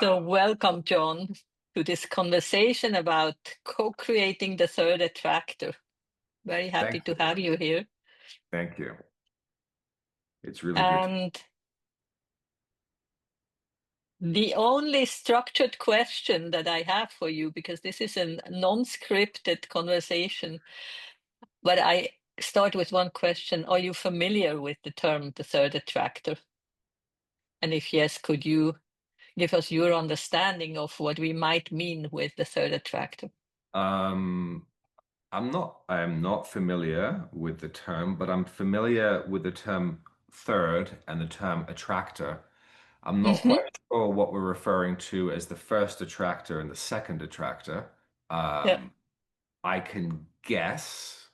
So welcome, John, to this conversation about co-creating the third attractor. Very happy Thank to you. have you here. Thank you. It's really good to And the only structured question that I have for you, because this is a non-scripted conversation, but I start with one question. Are you familiar with the term the third attractor? And if yes, could you give us your understanding of what we might mean with the third attractor? um I'm not familiar with the term, but I'm familiar with the term third and the term attractor. I'm not Hmm. quite sure what we're referring to as the first attractor and the second attractor. Yeah. I can guess,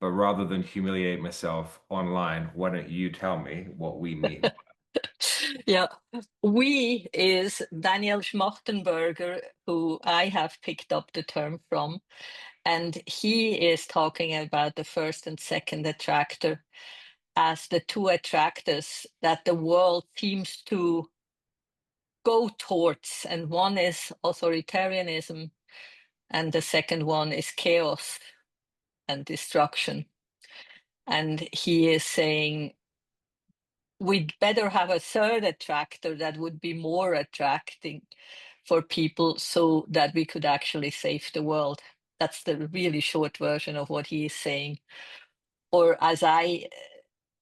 but rather than humiliate myself online, why don't you tell me what we mean? Yeah, we is Daniel Schmachtenberger, who I have picked up the term from, and he is talking about the first and second attractor as the two attractors that the world seems to go towards, and one is authoritarianism, and the second one is chaos and destruction. And he is saying we'd better have a third attractor that would be more attracting for people so that we could actually save the world. That's the really short version of what he is saying. Or as I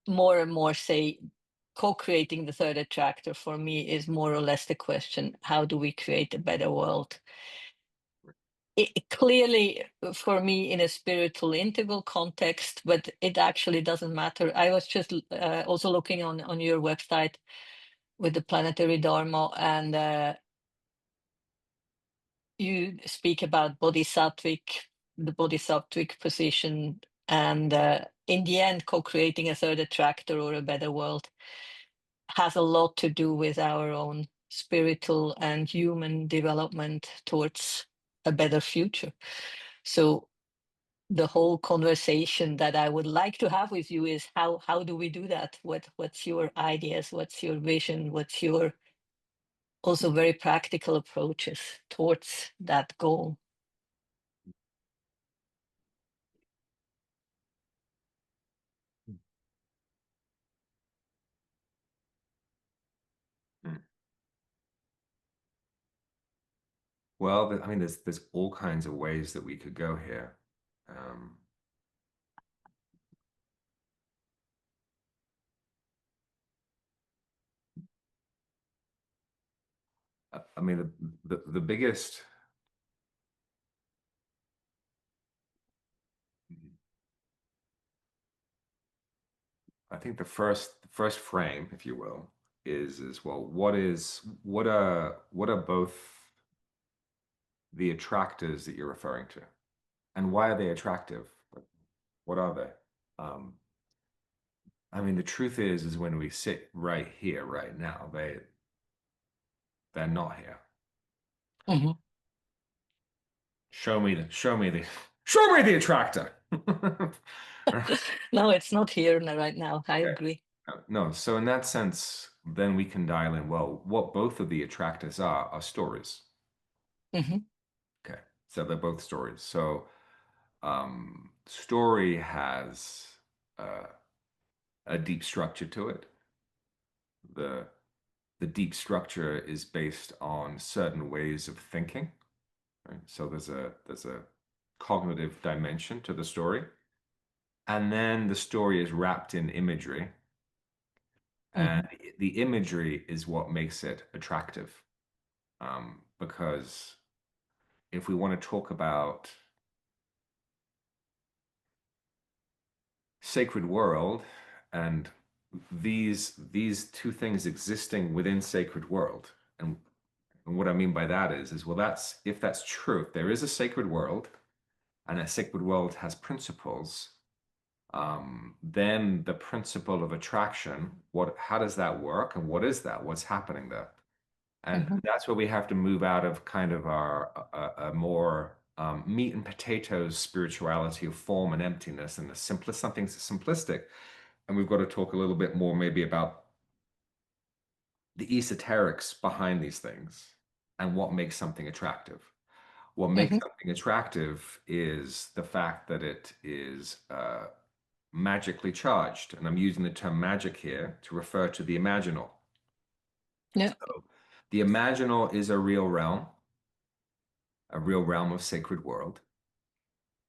more and more say, co-creating the third attractor for me is more or less the question, how do we create a better world? It clearly for me in a spiritual integral context, but it actually doesn't matter. I was just also looking on your website with the Planetary Dharma, and you speak about the Bodhisattvic position, and in the end, co-creating a third attractor or a better world has a lot to do with our own spiritual and human development towards a better future. So the whole conversation that I would like to have with you is how do we do that? What's your ideas? What's your vision? What's your also very practical approaches towards that goal? Hmm. Well, I mean, there's all kinds of ways that we could go here. Um, I mean, the biggest. I think the first frame, if you will, is well, what are both the attractors that you're referring to, and why are they attractive? What are they? Um, I mean, the truth is when we sit right here, right now, they're not here. Mhm. Show me the attractor. No, it's not here right now. I Okay. agree. No, so in that sense, then we can dial in, well, what both of the attractors are stories. Hmm. Okay. So they're both stories. So story has uh, a deep structure to it. The the deep structure is based on certain ways of thinking, right? So there's a cognitive dimension to the story. And then the story is wrapped in imagery. Hmm. And the imagery is what makes it attractive. Because if we want to talk about sacred world and these two things existing within sacred world, and what I mean by that is well, that's if that's true, if there is a sacred world and that sacred world has principles, then the principle of attraction, how does that work and what is that? What's happening there? And Hmm. that's where we have to move out of kind of our a more meat and potatoes spirituality of form and emptiness and something simplistic. And we've got to talk a little bit more maybe about the esoterics behind these things and what makes something attractive. What makes Hmm. something attractive is the fact that it is magically charged. And I'm using the term magic here to refer to the imaginal. Yeah. So the imaginal is a real realm of sacred world.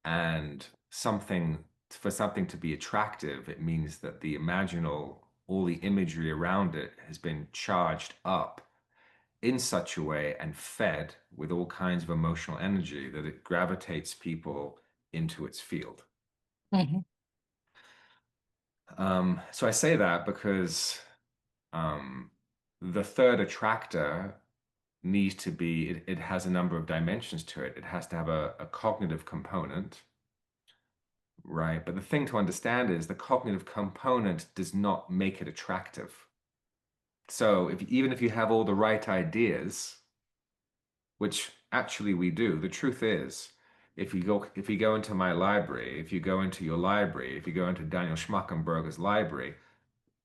And for something to be attractive, it means that the imaginal, all the imagery around it has been charged up in such a way and fed with all kinds of emotional energy that it gravitates people into its field. Hmm. So I say that because um, the third attractor needs to be, it has a number of dimensions to it. It has to have a cognitive component, right? But the thing to understand is the cognitive component does not make it attractive. So even if you have all the right ideas, which actually we do. The truth is, if you go into my library, if you go into your library, if you go into Daniel Schmackenberger's library,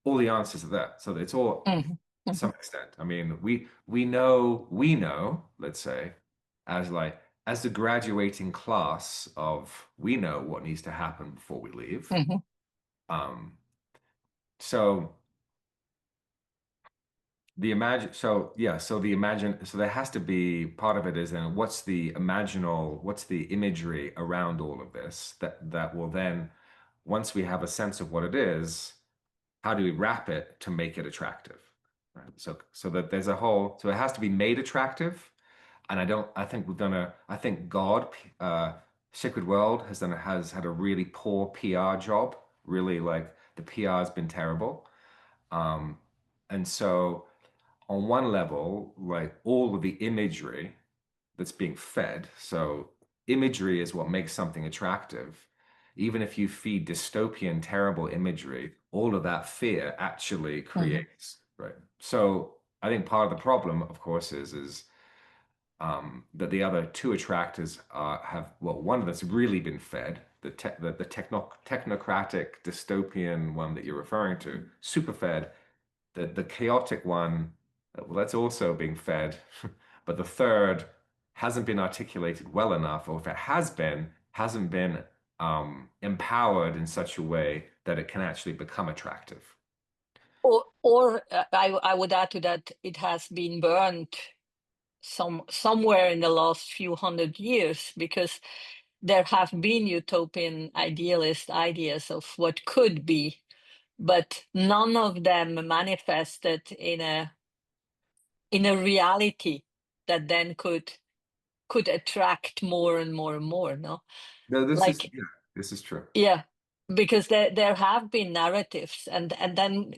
all the answers are there. So it's all Hmm. to Hmm. some extent. I mean, we know, let's say, as like as the graduating class of we know what needs to happen before we leave. Hmm. Um, so the imagine, so yeah, so the imagine, so there has to be part of it is then what's the imaginal, what's the imagery around all of this that will then, once we have a sense of what it is, how do we wrap it to make it attractive? Right? So that there's a whole, so it has to be made attractive. And I think we've done I think God, Sacred World has had a really poor PR job. Really like the PR has been terrible. Um, and so on one level, like all of the imagery that's being fed. So imagery is what makes something attractive. Even if you feed dystopian, terrible imagery, all of that fear actually Hmm. creates, right? So I think part of the problem, of course, is that the other two attractors have, well, one that's really been fed, technocratic dystopian one that you're referring to, super fed, the chaotic one, well, that's also being fed, but the third hasn't been articulated well enough, or if it has been, hasn't been empowered in such a way that it can actually become attractive. Or I would add to that it has been burned somewhere in the last few hundred years because there have been utopian idealist ideas of what could be, but none of them manifested in a reality that then could attract more and more and more. No, No, like yeah, this is true. yeah, because there have been narratives, and then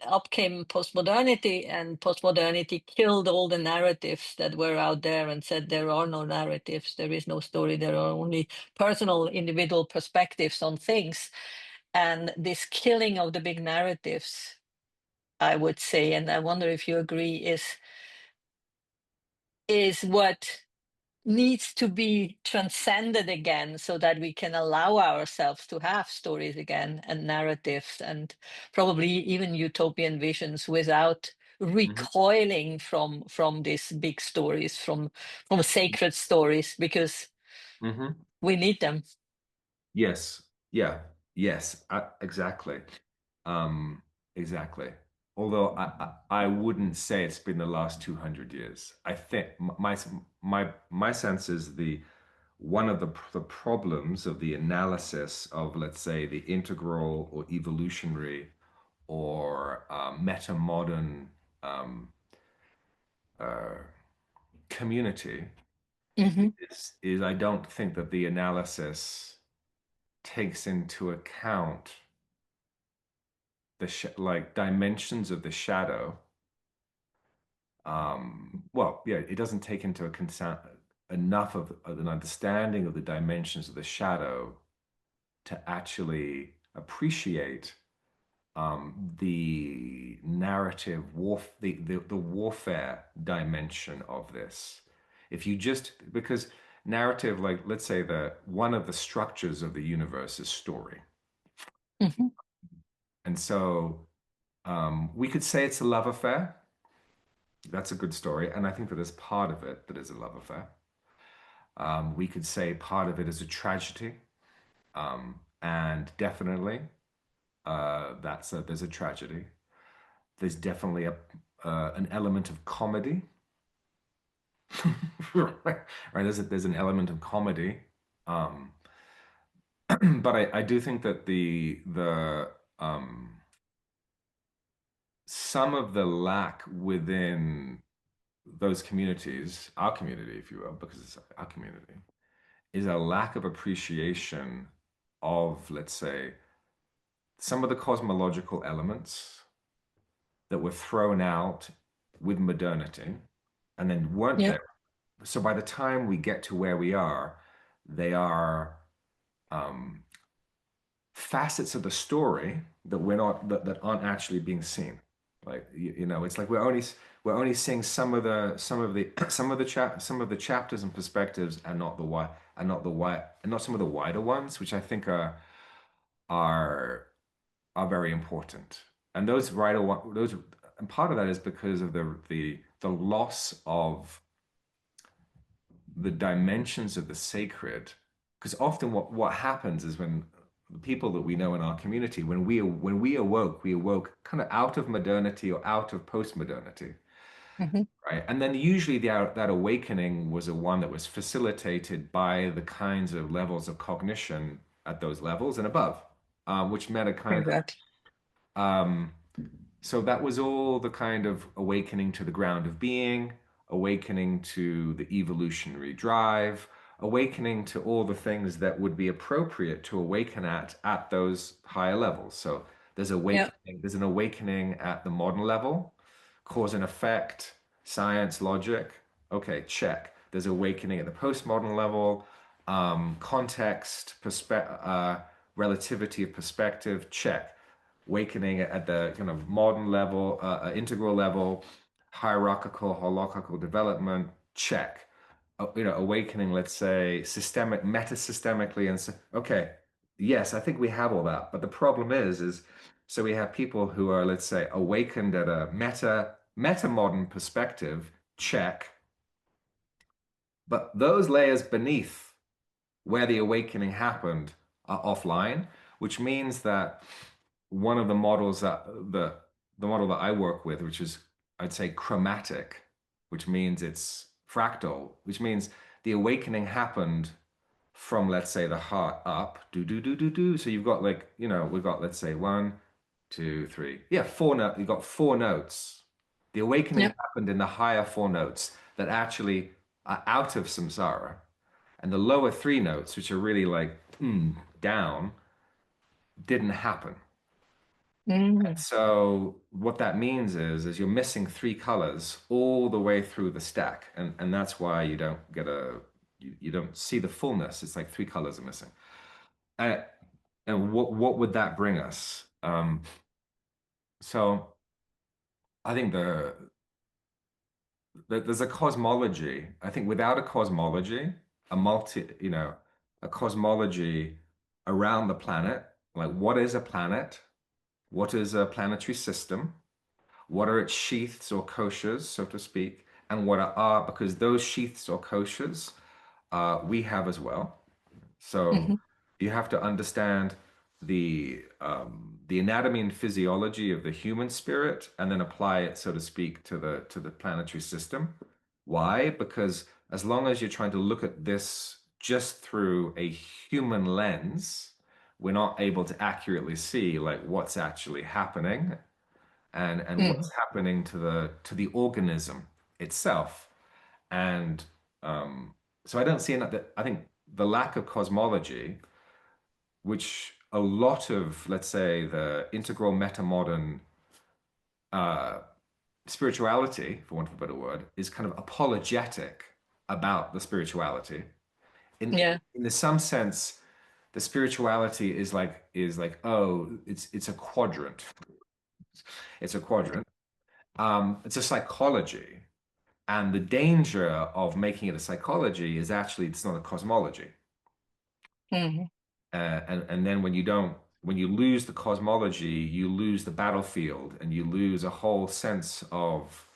up came postmodernity, and postmodernity killed all the narratives that were out there and said there are no narratives, there is no story, there are only personal individual perspectives on things. And this killing of the big narratives, I would say, and I wonder if you agree, is what needs to be transcended again so that we can allow ourselves to have stories again and narratives and probably even utopian visions without Hmm. recoiling from these big stories, from sacred stories, because Hmm. we need them. Yes. Yeah. Yes. Exactly. Um, exactly. Although I wouldn't say it's been the last 200 years. I think my sense is the one of the problems of the analysis of, let's say, the integral or evolutionary or meta-modern um, uh, community Hmm. is I don't think that the analysis takes into account like dimensions of the shadow. Well, yeah, it doesn't take into account enough of an understanding of the dimensions of the shadow to actually appreciate the narrative the warfare dimension of this. If you just because narrative, like let's say that one of the structures of the universe is story, Hmm. and so we could say it's a love affair. That's a good story, and I think that there's part of it that is a love affair. We could say part of it is a tragedy, and definitely there's a tragedy. There's definitely an element of comedy, right? There's an element of comedy, um, but I do think that the some of the lack within those communities, our community, if you will, because it's our community, is a lack of appreciation of, let's say, some of the cosmological elements that were thrown out with modernity and then weren't Yeah. there. So by the time we get to where we are, they are um, facets of the story that we're not that aren't actually being seen. Like it's like we're only seeing some of the chapters and perspectives, and not the why and not the why and not some of the wider ones, which I think are are very important. And those and part of that is because of the loss of the dimensions of the sacred. Because often what happens is when the people that we know in our community, when we awoke kind of out of modernity or out of post-modernity, Hmm. right? And then usually that awakening was a one that was facilitated by the kinds of levels of cognition at those levels and above, which meant a kind Exactly. of so that was all the kind of awakening to the ground of being, awakening to the evolutionary drive, awakening to all the things that would be appropriate to awaken at those higher levels. So Yeah. there's an awakening at the modern level, cause and effect, science, logic. Okay, check. There's awakening at the postmodern level, context, relativity of perspective, check. Awakening at the kind of modern level, integral level, hierarchical, holacracal development, check. Awakening, let's say, meta-systemically, and so, okay, yes, I think we have all that. But the problem is, so we have people who are, let's say, awakened at a meta modern perspective, check. But those layers beneath where the awakening happened are offline, which means that one of the models that the model that I work with, which is I'd say chromatic, which means it's fractal, which means the awakening happened from, let's say, the heart up, do do do do do. So you've got like, we've got, let's say, one, two, three, yeah, four notes. You've got four notes. The awakening Yeah. happened in the higher four notes that actually are out of samsara, and the lower three notes, which are really like down, didn't happen. Hmm. So what that means is you're missing three colors all the way through the stack, and that's why you don't get you don't see the fullness. It's like three colors are missing. Uh, and what would that bring us? So I think there's a cosmology. I think without a cosmology, a cosmology around the planet, like what is a planet? What is a planetary system? What are its sheaths or koshas, so to speak, and because those sheaths or koshas we have as well. So Hmm. you have to understand the anatomy and physiology of the human spirit, and then apply it, so to speak, to the planetary system. Why? Because as long as you're trying to look at this just through a human lens, we're not able to accurately see like what's actually happening and Hmm. what's happening to the organism itself. And so I don't see that. I think the lack of cosmology, which a lot of, let's say, the integral meta-modern uh, spirituality, for want of a better word, is kind of apologetic about the spirituality. Yeah. In some sense, the spirituality is like, oh, it's a quadrant. It's a quadrant. It's a psychology. And the danger of making it a psychology is actually it's not a cosmology. Hmm. And then when you lose the cosmology, you lose the battlefield and you lose a whole sense of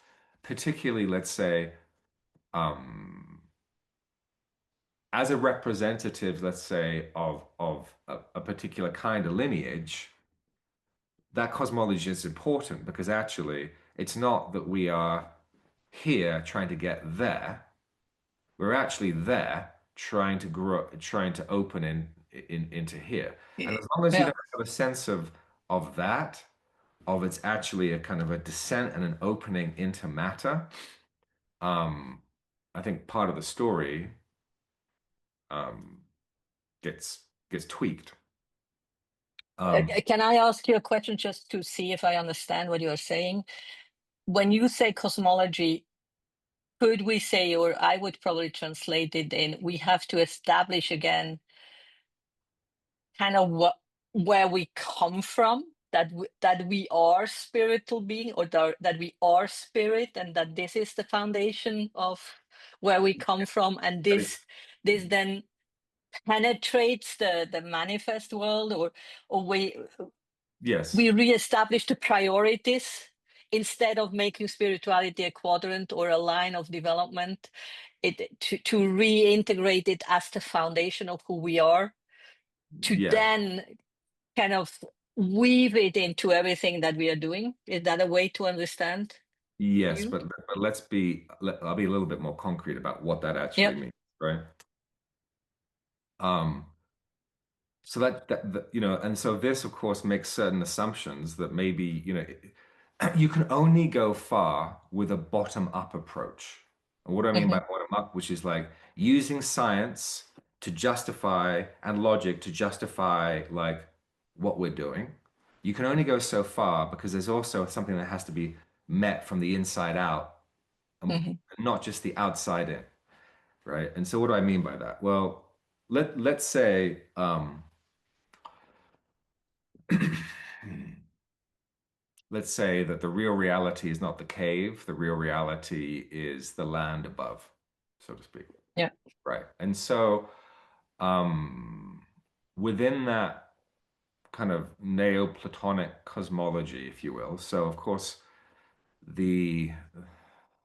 particularly, let's say, um, as a representative, let's say, of a particular kind of lineage, that cosmology is important because actually it's not that we are here trying to get there. We're actually there trying to grow, trying to open into here. And as long as you Yeah. don't have a sense of that, of it's actually a kind of a descent and an opening into matter, um, I think part of the story um, gets tweaked. Um, Can I ask you a question just to see if I understand what you are saying? When you say cosmology, could we say, or I would probably translate it in, we have to establish again kind of where we come from, that we are spiritual being, or that we are spirit, and that this is the foundation of where we come from, and that is, this then penetrates the manifest world, or we yes, reestablish the priorities instead of making spirituality a quadrant or a line of development, to reintegrate it as the foundation of who we are, to yes, then kind of weave it into everything that we are doing. Is that a way to understand yes, you? but I'll be a little bit more concrete about what that actually Yep. means, right? Um, So that you know, and so this, of course, makes certain assumptions that maybe, you can only go far with a bottom-up approach. And what do I mean by Hmm. bottom-up? Which is like using science to justify and logic to justify like what we're doing. You can only go so far because there's also something that has to be met from the inside out, Hmm. not just the outside in, right? And so what do I mean by that? Well, let's say let's say that the real reality is not the cave, the real reality is the land above, so to speak. Yeah. Right. And so um, within that kind of Neoplatonic cosmology, if you will, so of course, the,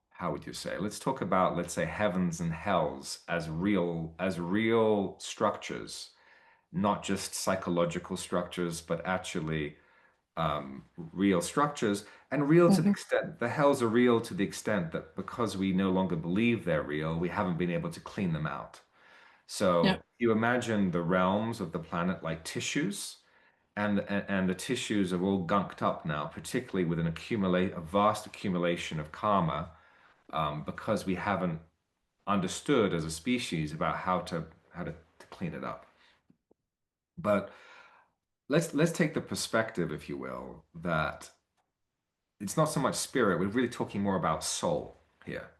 how would you say? Let's talk about, let's say, heavens and hells as real structures, not just psychological structures, but actually real structures, and real to the Hmm. extent the hells are real to the extent that because we no longer believe they're real, we haven't been able to clean them out. Yeah. So you imagine the realms of the planet like tissues, and the tissues are all gunked up now, particularly with a vast accumulation of karma, because we haven't understood as a species about how to clean it up. But let's take the perspective, if you will, that it's not so much spirit. We're really talking more about soul here.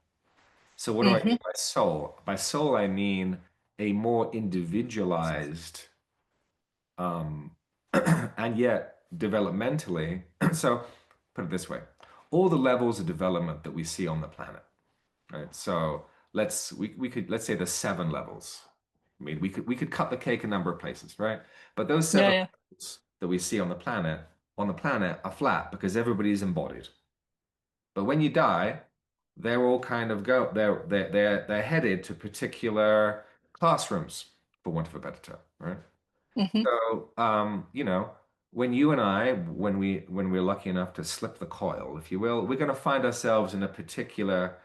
So what do I mean Hmm. by soul? By soul, I mean a more individualized, um, and yet developmentally. So put it this way, all the levels of development that we see on the planet, right? So let's say there's 7 levels. I mean, we could cut the cake a number of places, right? But those Yeah. seven Yeah. levels that we see on the planet are flat because everybody's embodied. But when you die, they're all kind of go they're headed to particular classrooms, for want of a better term, right? Hmm. So when you and I, when we're lucky enough to slip the coil, if you will, we're going to find ourselves in a particular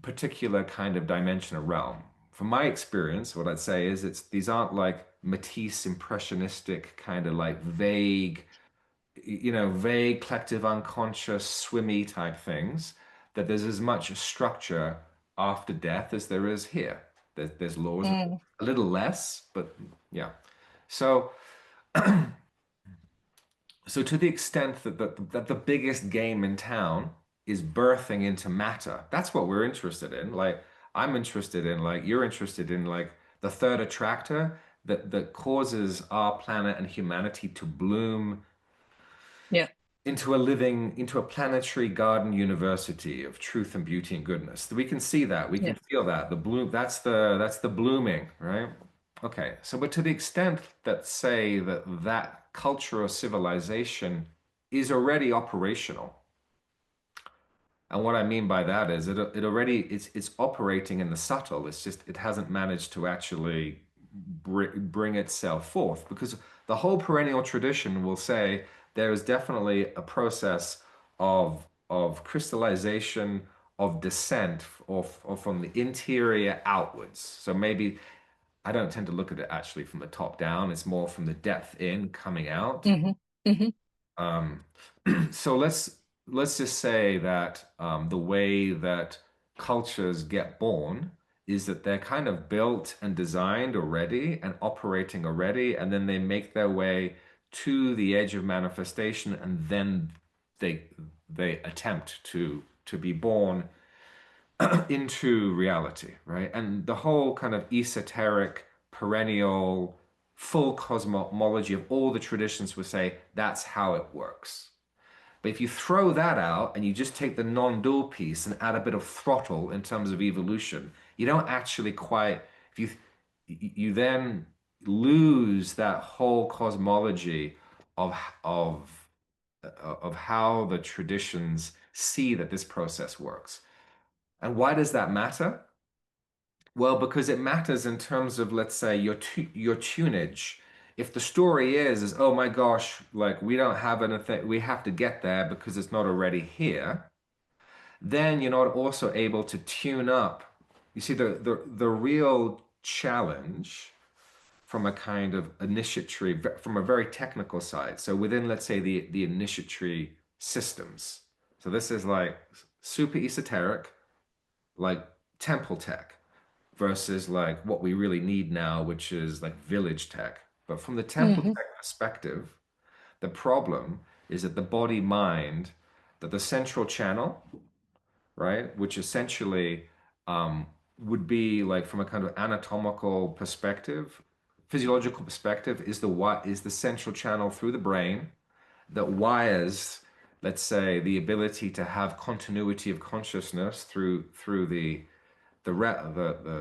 kind of dimension or realm. From my experience, what I'd say is these aren't like Matisse impressionistic kind of like vague collective unconscious swimmy type things, that there's as much structure after death as there is here. There's laws, of Mm. a little less, but yeah. So, so to the extent that the biggest game in town is birthing into matter, that's what we're interested in. Like I'm interested in, like you're interested in, like the third attractor that causes our planet and humanity to bloom Yeah. into a planetary garden university of truth and beauty and goodness. We can see that, we can Yeah. feel that. The bloom, that's the blooming, right? Okay, so but to the extent that say that culture or civilization is already operational, And what I mean by that is it already it's operating in the subtle. It's just it hasn't managed to actually bring itself forth because the whole perennial tradition will say there is definitely a process of crystallization of descent or from the interior outwards. So maybe I don't tend to look at it actually from the top down. It's more from the depth in coming out. Hmm. Hmm. Um, so let's just say that the way that cultures get born is that they're kind of built and designed already and operating already, and then they make their way to the edge of manifestation, and then they they attempt to be born into reality, right? And the whole kind of esoteric, perennial, full cosmology of all the traditions would say that's how it works. But if you throw that out and you just take the non-dual piece and add a bit of throttle in terms of evolution, you don't actually quite, if you then lose that whole cosmology of of of how the traditions see that this process works. And why does that matter? Well, because it matters in terms of, let's say, your tunage. If the story is oh my gosh, like we don't have anything, we have to get there because it's not already here, then you're not also able to tune up. You see, the real challenge from a kind of initiatory, from a very technical side. So within, let's say, the initiatory systems. So this is like super esoteric, like temple tech versus like what we really need now, which is like village tech. But from the temple Hmm. tech perspective, the problem is that the body mind, that the central channel, right, which essentially um, would be like from a kind of anatomical perspective, physiological perspective, is the central channel through the brain that wires, let's say, the ability to have continuity of consciousness through the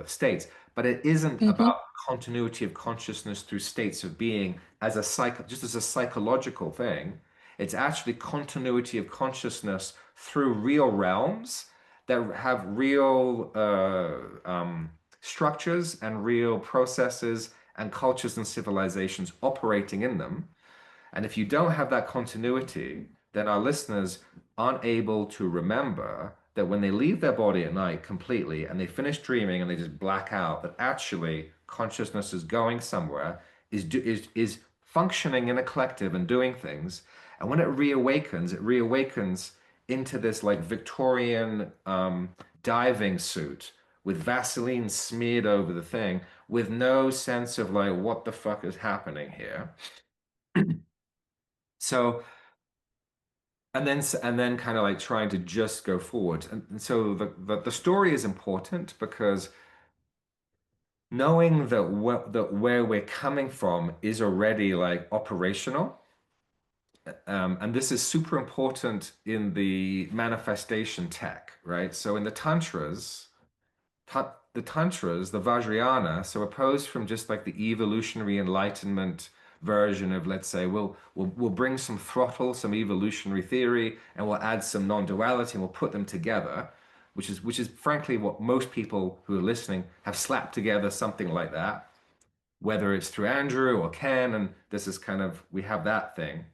states, but it isn't Hmm. about continuity of consciousness through states of being as a just as a psychological thing. It's actually continuity of consciousness through real realms that have real structures and real processes and cultures and civilizations operating in them. And if you don't have that continuity, then our listeners aren't able to remember that when they leave their body at night completely and they finish dreaming and they just black out, that actually consciousness is going somewhere, is functioning in a collective and doing things. And when it reawakens into this like Victorian diving suit with Vaseline smeared over the thing, with no sense of like what the fuck is happening here. So and then kind of like trying to just go forward. And so the story is important because knowing that where we're coming from is already like operational. And this is super important in the manifestation tech, right? So in the the tantras, the Vajrayana, so opposed from just like the evolutionary enlightenment version of, let's say, we'll bring some throttle, some evolutionary theory, and we'll add some non-duality, and we'll put them together, which is frankly what most people who are listening have slapped together something like that, whether it's through Andrew or Ken, and this is kind of we have that thing.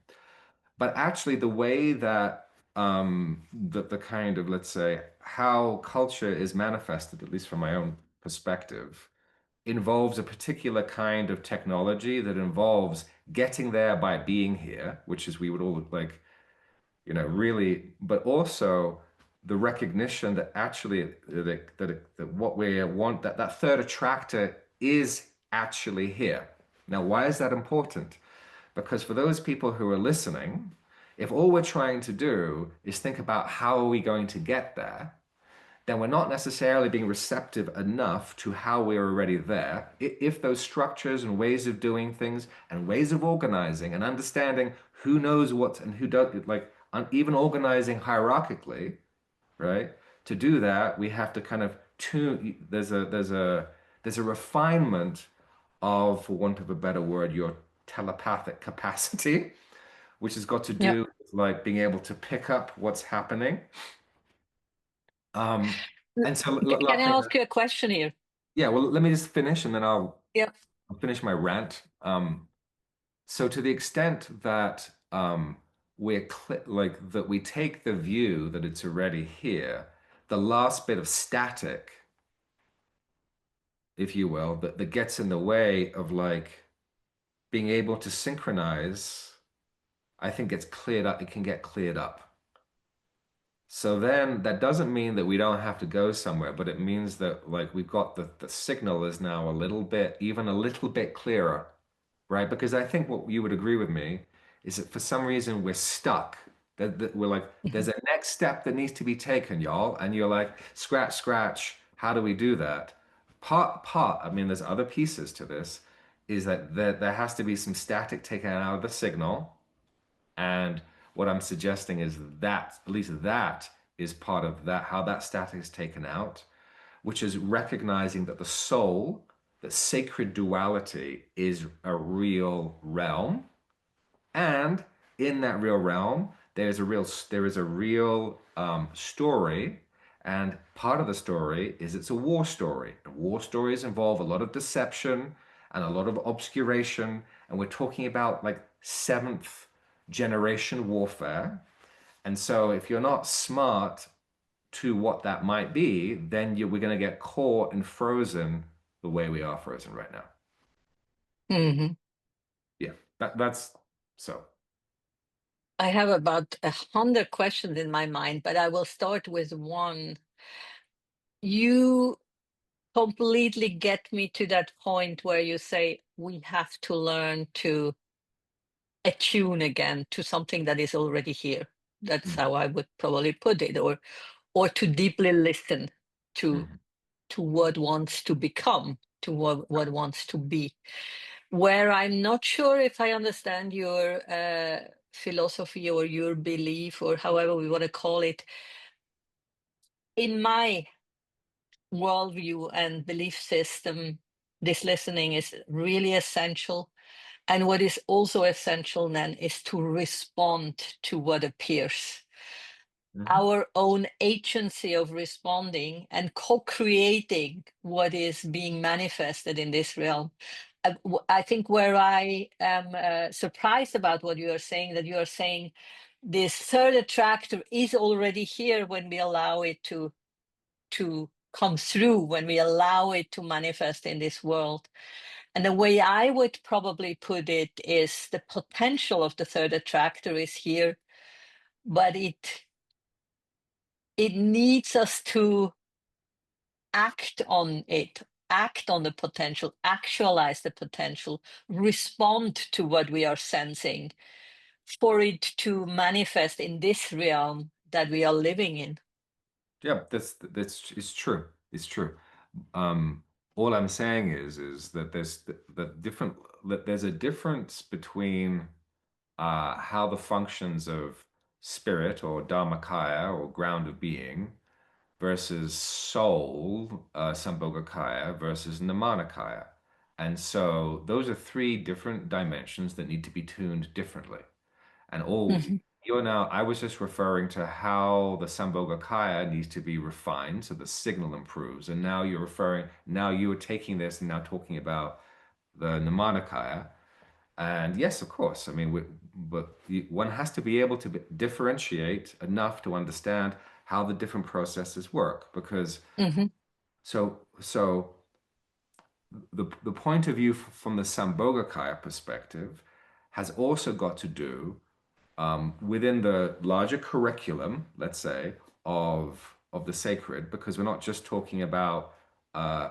But actually, the way that the kind of, let's say, how culture is manifested, at least from my own perspective, involves a particular kind of technology that involves getting there by being here, which is we would all like, really, but also the recognition that actually that what we want, that third attractor is actually here. Now, why is that important? Because for those people who are listening, if all we're trying to do is think about how are we going to get there, then we're not necessarily being receptive enough to how we're already there. If those structures and ways of doing things and ways of organizing and understanding who knows what and who does, like even organizing hierarchically, right? To do that, we have to kind of tune. There's a refinement of, for want of a better word, your telepathic capacity, which has got to Yeah. do with like being able to pick up what's happening And so Can last I thing, ask you a question here? yeah, well, let me just finish and then Yeah. I'll finish my rant. So to the extent that like that we take the view that it's already here, the last bit of static, if you will, that gets in the way of like being able to synchronize, I think gets cleared up. It can get cleared up. So then that doesn't mean that we don't have to go somewhere, but it means that like we've got the signal is now a little bit, even a little bit clearer, right? Because I think what you would agree with me is that for some reason we're stuck. That we're like, there's Mhm. a next step that needs to be taken, y'all. And you're like, scratch, scratch. How do we do that? I mean, there's other pieces to this, is that there has to be some static taken out of the signal. And what I'm suggesting is that, at least that is part of that, how that static is taken out, which is recognizing that the soul, that sacred duality is a real realm. And in that real realm, there is a real story. And part of the story is it's a war story. And war stories involve a lot of deception and a lot of obscuration. And we're talking about like seventh generation warfare. And so if you're not smart to what that might be, then we're going to get caught and frozen the way we are frozen right now. Mhm. Yeah, that's so. I have about 100 questions in my mind, but I will start with one. You completely get me to that point where you say we have to learn to attune again to something that is already here. That's Mhm, how I would probably put it, or to deeply listen to mhm. to what wants to become, to what wants to be. Where I'm not sure if I understand your philosophy or your belief or however we want to call it. In my worldview and belief system, this listening is really essential. And what is also essential then is to respond to what appears. Mhm. Our own agency of responding and co-creating what is being manifested in this realm. I think where I am surprised about what you are saying, that you are saying this third attractor is already here when we allow it to come through, when we allow it to manifest in this world. And the way I would probably put it is the potential of the third attractor is here, but it needs us to act on it, act on the potential, actualize the potential, respond to what we are sensing for it to manifest in this realm that we are living in. Yeah, that's it's true. It's true. Um, all I'm saying is that there's a difference between how the functions of spirit or dharmakaya or ground of being versus soul, sambhogakaya versus nirmanakaya. And so those are three different dimensions that need to be tuned differently. And all Mhm, you're now, I was just referring to how the Sambhogakaya needs to be refined so the signal improves. And now you are taking this and now talking about the Nirmanakaya. And yes, of course, I mean, one has to be able to differentiate enough to understand how the different processes work. Because mhm, so the point of view from the Sambhogakaya perspective has also got to do within the larger curriculum, let's say, of the sacred, because we're not just talking about uh,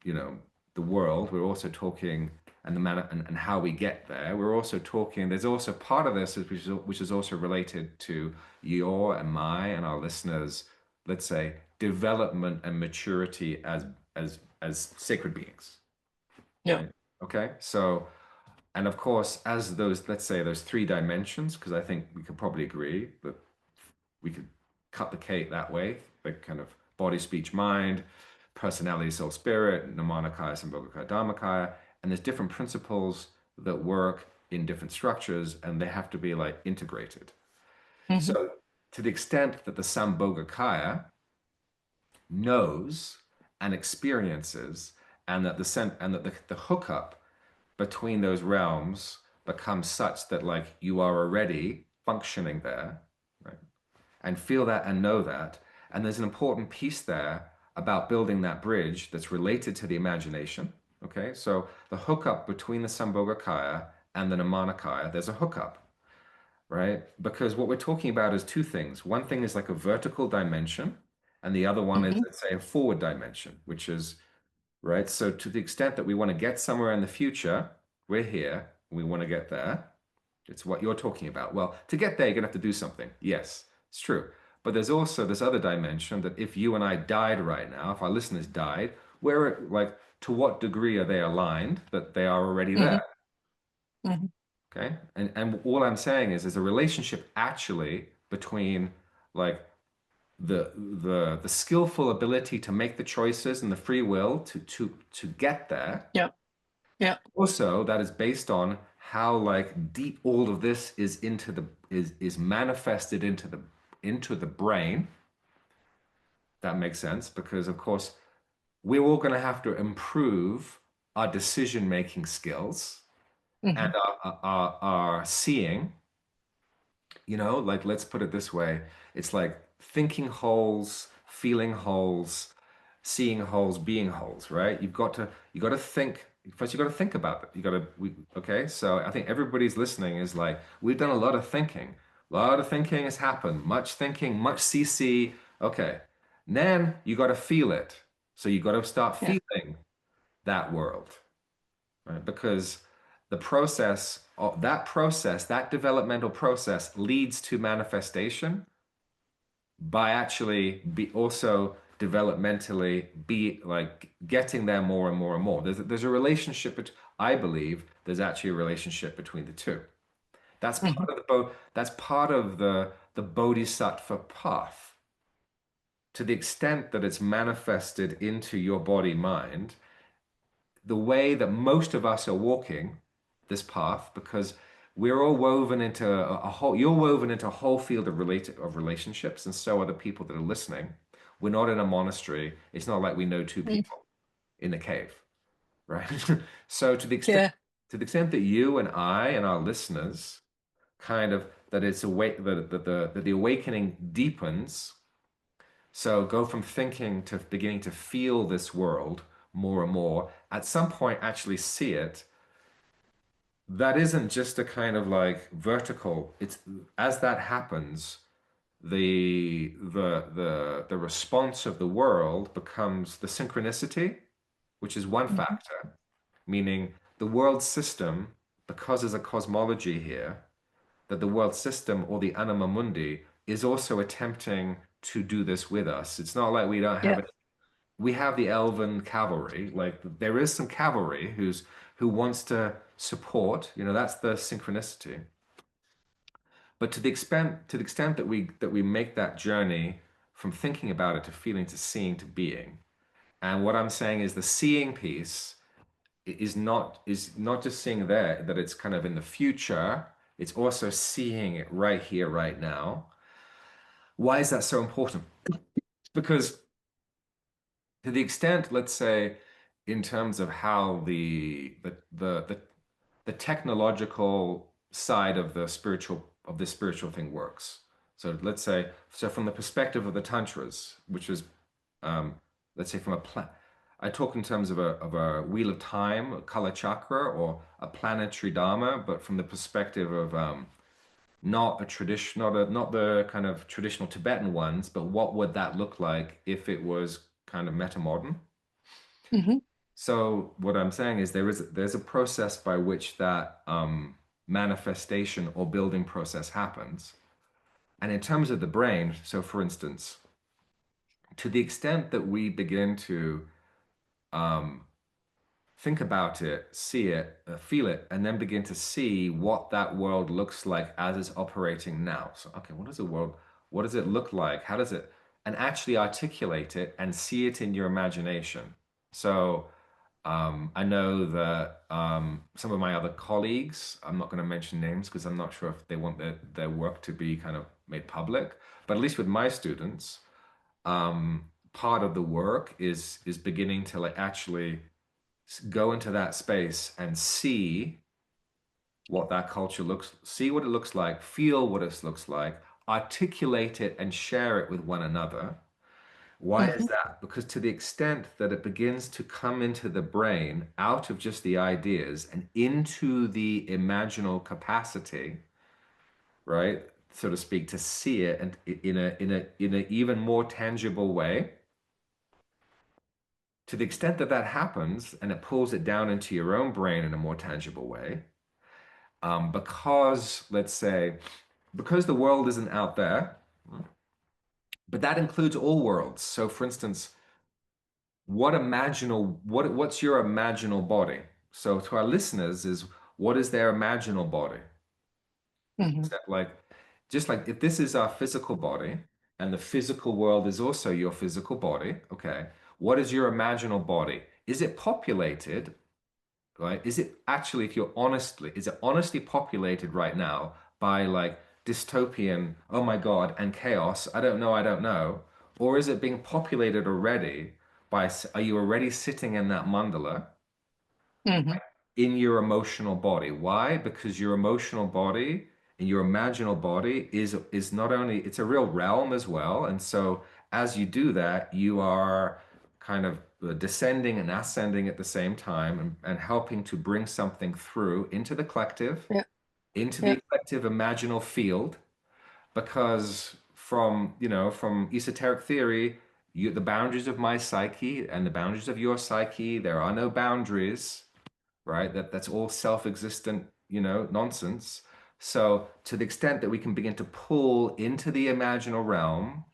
you know the world. We're also talking and the manner and how we get there. We're also talking. There's also part of this which is also related to your and my and our listeners. Let's say development and maturity as sacred beings, yeah. right? Okay, so. And of course, as those, let's say those three dimensions, because I think we could probably agree that we could cut the cake that way, like kind of body, speech, mind, personality, soul, spirit, Nirmanakaya, Sambhogakaya, Dharmakaya, and there's different principles that work in different structures, and they have to be like integrated. Mhm, So to the extent that the Sambhogakaya knows and experiences, and that the hookup between those realms becomes such that like you are already functioning there, right? And feel that and know that. And there's an important piece there about building that bridge that's related to the imagination. Okay, so the hookup between the Sambhogakaya and the Nirmanakaya, there's a hookup, right? Because what we're talking about is two things. One thing is like a vertical dimension, and the other one is, Mm-hmm. let's say, a forward dimension, which is, right? So to the extent that we want to get somewhere in the future, we're here, we want to get there. It's what you're talking about. Well, to get there, you're gonna have to do something. Yes, it's true. But there's also this other dimension that if you and I died right now, if our listeners died, where like to what degree are they aligned that they are already Mm-hmm. there? Mm-hmm. Okay. And all I'm saying is there's a relationship actually between like the skillful ability to make the choices and the free will to get there. Yeah. Yeah. Also, that is based on how like deep all of this is into the is manifested into the brain. That makes sense because of course we're all going to have to improve our decision making skills and Mm-hmm. our seeing. Like let's put it this way. It's like thinking holes, feeling holes, seeing holes, being holes, right? You got to think first. You got to think about it. Okay. So I think everybody's listening is like we've done a lot of thinking. A lot of thinking has happened. Much thinking, much CC. Okay. And then you got to feel it. So you got to start Yeah. feeling that world, right? Because that developmental process leads to manifestation by actually be also developmentally be like getting there more and more and more. There's a relationship, I believe there's actually a relationship between the two. That's Mm-hmm. part of that's part of the Bodhisattva path. To the extent that it's manifested into your body mind, the way that most of us are walking this path because we're all woven into a whole you're woven into a whole field of relationships, and so are the people that are listening. We're not in a monastery. It's not like we know two Mm. people in a cave, right? So Yeah. to the extent that you and I and our listeners kind of that it's awake that the awakening deepens, so go from thinking to beginning to feel this world more and more. At some point, actually see it. That isn't just a kind of like vertical. It's as that happens, the response of the world becomes the synchronicity, which is one Mm-hmm. factor, meaning the world system, because there's a cosmology here, that the world system or the anima mundi is also attempting to do this with us. It's not like we don't have Yeah. it. We have the elven cavalry. Like there is some cavalry who wants to support. That's the synchronicity. But to the extent that we make that journey from thinking about it to feeling to seeing to being, and what I'm saying is the seeing piece is not just seeing there that it's kind of in the future. It's also seeing it right here, right now. Why is that so important? Because to the extent, let's say, in terms of how the technological side of the spiritual thing works. So let's say, so from the perspective of the tantras, which is, um, let's say, I talk in terms of a wheel of time, a color chakra, or a planetary dharma, but from the perspective of not a tradition, not the kind of traditional Tibetan ones, but what would that look like if it was kind of meta-modern? Mm-hmm. So what I'm saying is there's a process by which that manifestation or building process happens. And in terms of the brain, so for instance, to the extent that we begin to um, think about it, see it, feel it, and then begin to see what that world looks like as it's operating now. So, okay, what does it look like? How does it, and actually articulate it and see it in your imagination. So, I know that some of my other colleagues, I'm not going to mention names because I'm not sure if they want their work to be kind of made public, but at least with my students, part of the work is beginning to like actually go into that space and see what that culture looks, see what it looks like, feel what it looks like, articulate it and share it with one another. Why is Mhm. that? Because to the extent that it begins to come into the brain out of just the ideas and into the imaginal capacity, right, so to speak, to see it and in a even more tangible way, to the extent that that happens and it pulls it down into your own brain in a more tangible way, because let's say, because the world isn't out there, but that includes all worlds. So, for instance, what's your imaginal body? So, to our listeners, is what is their imaginal body? Is Mhm. that like just like if this is our physical body and the physical world is also your physical body, okay? What is your imaginal body? Is it populated, right? Is it actually, if you're honestly, is it honestly populated right now by like dystopian, oh my God, and chaos? I don't know. Or is it being populated already by, are you already sitting in that mandala Mhm. in your emotional body? Why? Because your emotional body and your imaginal body is not only, it's a real realm as well. And so as you do that, you are kind of descending and ascending at the same time and helping to bring something through Yeah. into Yeah. the collective imaginal field. Because from, you know, from esoteric theory, the boundaries of my psyche and the boundaries of your psyche, there are no boundaries, right? That's all self-existent, you know, nonsense. So to the extent that we can begin to pull into the imaginal realm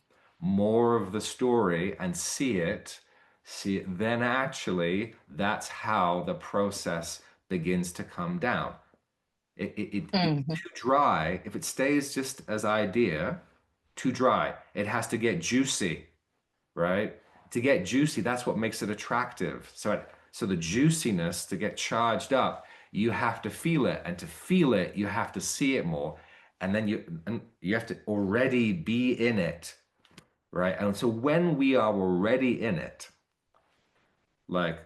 more of the story and see it, then actually that's how the process begins to come down. It's Mhm. too dry. If it stays just as idea, too dry. It has to get juicy, right? To get juicy, that's what makes it attractive. So the juiciness to get charged up, you have to feel it, and to feel it, you have to see it more, and then you have to already be in it, right? And so when we are already in it, like,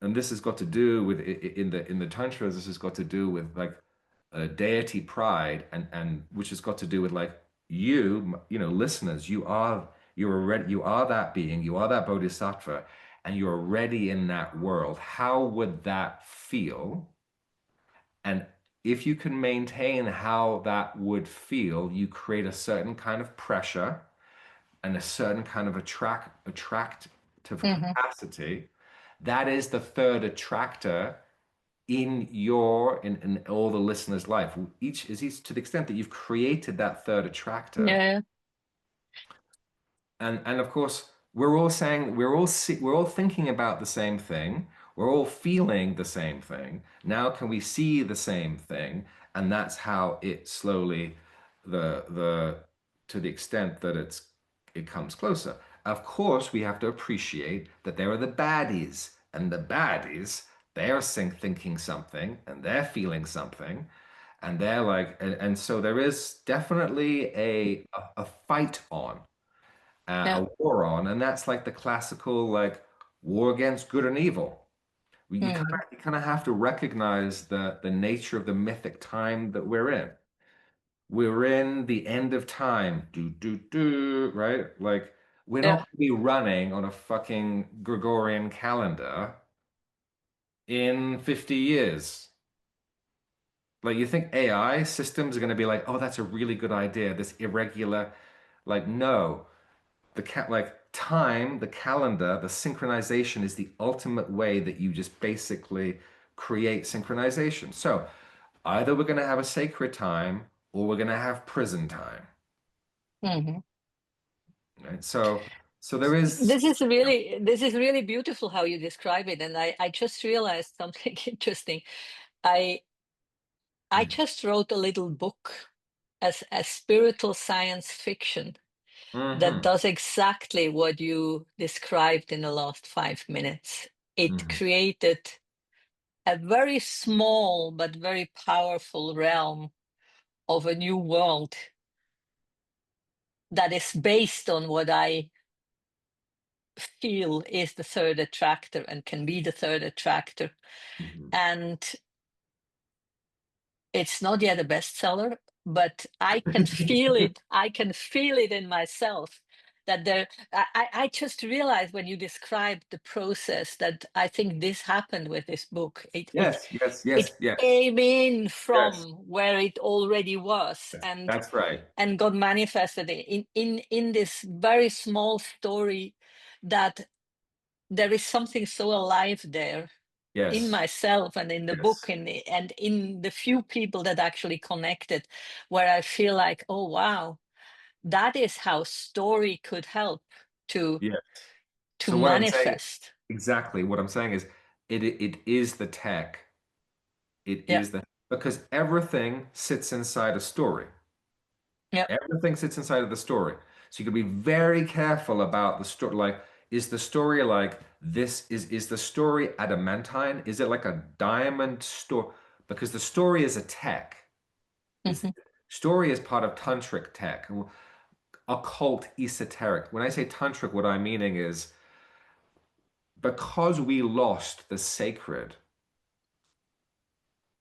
and this has got to do with in the tantras, this has got to do with like deity pride, and which has got to do with like you know, listeners, you're already, you are that being, you are that bodhisattva, and you're already in that world. How would that feel? And if you can maintain how that would feel, you create a certain kind of pressure and a certain kind of attractive Mhm. capacity. That is the third attractor in your in all the listeners' life. Each to the extent that you've created that third attractor, Yeah. and of course we're all saying we're all thinking about the same thing, we're all feeling the same thing. Now can we see the same thing? And that's how it slowly, the to the extent that it comes closer. Of course we have to appreciate that there are the baddies, and the baddies, they're thinking something and they're feeling something, and they're like, and so there is definitely a fight on, Yeah. a war on, and that's like the classical like war against good and evil. Mhm. You kind of have to recognize the nature of the mythic time that we're in. We're in the end of time, right? Like we're not Yeah. going to be running on a fucking Gregorian calendar in 50 years. Like you think AI systems are going to be like, oh, that's a really good idea, this irregular, like no. Like time, the calendar, the synchronization is the ultimate way that you just basically create synchronization. So either we're going to have a sacred time or we're going to have prison time, Mhm. right? So there is, This is really beautiful how you describe it, and I just realized something interesting. I I just wrote a little book as a spiritual science fiction that mm-hmm, does exactly what you described in the last 5 minutes. It mm-hmm, created a very small but very powerful realm of a new world that is based on what I feel is the third attractor and can be the third attractor. Mhm. And it's not yet a bestseller, but I can feel it. I can feel it in myself that there. I just realized when you described the process that I think this happened with this book. Yes, yes, It yes, yes, came in yes. from where it already was, That's right. and got manifested in this very small story, that there is something so alive there in Yes, myself and in the book, yes, and in the few people that actually connected, where I feel like, oh wow, that is how story could help to yes. to So what I'm saying, manifest. exactly what I'm saying is it is the tech. It Yeah, is the because everything sits inside a story. yeah. Everything sits inside of the story. So you can be very careful about the story. Like, is the story like this? Is the story adamantine? Is it like a diamond story? Because the story is a tech. Is Hmm. story is part of tantric tech, occult, esoteric. When I say tantric, what I'm meaning is because we lost the sacred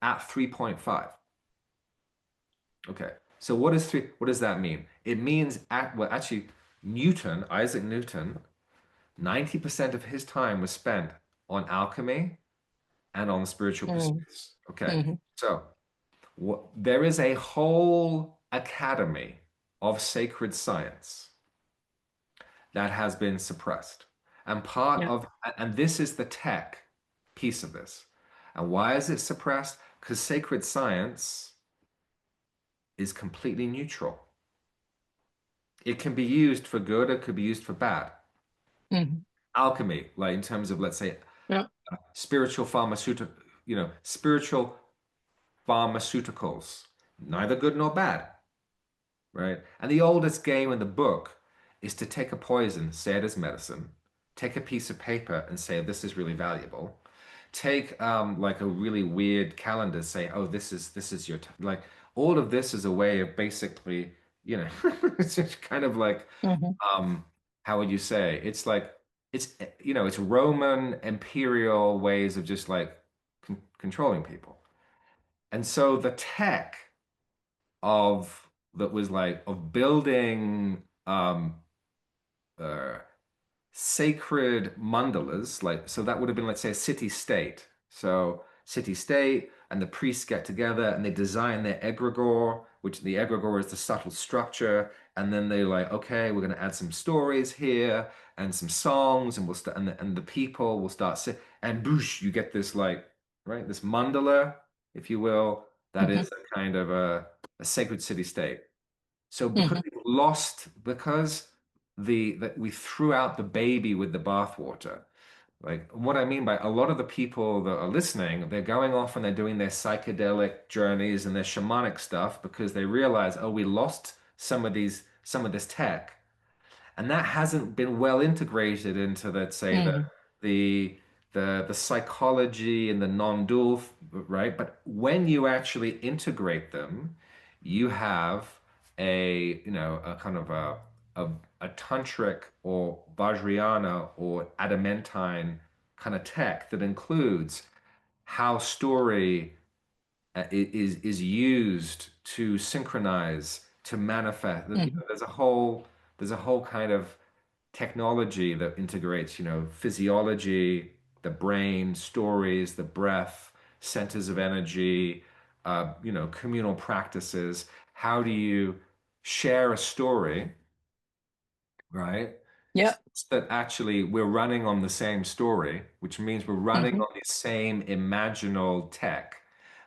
at 3.5. Okay. So what is three? What does that mean? It means well, actually, Newton, Isaac Newton, 90% of his time was spent on alchemy and on spiritual pursuits. Okay. Mm-hmm. So there is a whole academy of sacred science that has been suppressed. And part Yeah. of, and this is the tech piece of this. And why is it suppressed? Because sacred science is completely neutral. It can be used for good, it could be used for bad. Hmm. Alchemy, like in terms of, let's say, Yeah. spiritual pharmaceutical, spiritual pharmaceuticals, neither good nor bad, right? And the oldest game in the book is to take a poison, say it as medicine, take a piece of paper and say this is really valuable. Take like a really weird calendar, say, oh, this is your like all of this is a way of basically, it's just kind of like Hmm. um how would you say? It's like it's Roman imperial ways of just like controlling people. And so the tech of that was like of building uh sacred mandalas, like so that would have been, let's say, a city state. So city state and the priests get together and they design their egregore, which the egregore is the subtle structure, and then they're like, okay, we're going to add some stories here and some songs, and we'll start, and the people will start and boosh, you get this like right, this mandala, if you will, that Hmm. is a kind of a sacred city state. So because Hmm. we lost, because that we threw out the baby with the bathwater. Like what I mean by a lot of the people that are listening, they're going off and they're doing their psychedelic journeys and their shamanic stuff because they realize, oh, we lost some of this tech, and that hasn't been well integrated into, let's say, Hmm. the the psychology and the non-dual, right? But when you actually integrate them, you have a kind of a, a tantric or vajrayana or adamantine kind of tech that includes how story is used to synchronize, to manifest. Hmm. There's a whole kind of technology that integrates, physiology, the brain, stories, the breath, centers of energy, communal practices. How do you share a story, right? Yeah. So that actually we're running on the same story, which means we're running Hmm. on the same imaginal tech.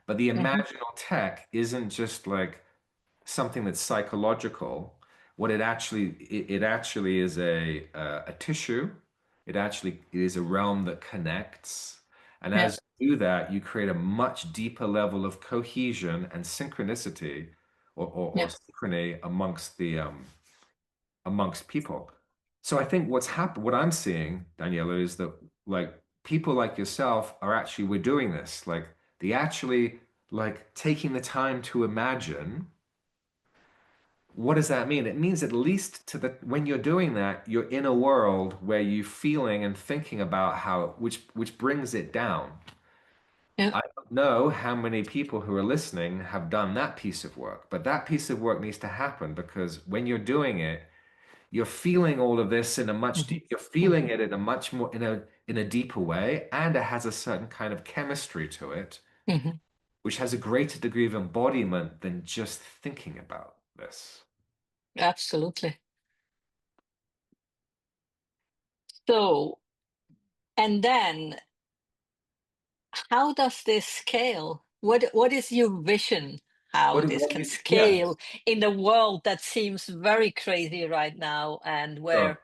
But the Hmm. imaginal tech isn't just like something that's psychological. What it actually is a tissue. It is a realm that connects. And Yeah. as you do that, you create a much deeper level of cohesion and synchronicity or Yeah. synchrony amongst people. So I think what I'm seeing, Daniela, is that like people like yourself are actually we're doing this. Like they actually like taking the time to imagine what does that mean? It means at least to the when you're doing that, you're in a world where you're feeling and thinking about how which brings it down. Yeah. I don't know how many people who are listening have done that piece of work, but that piece of work needs to happen because when you're doing it, you're feeling all of this in a much Hmm. you're feeling it in a much more in a deeper way, and it has a certain kind of chemistry to it, Hmm. which has a greater degree of embodiment than just thinking about this. Absolutely. So, and then how does this scale? What is your vision? How this can Yes, scale in the world that seems very crazy right now, and where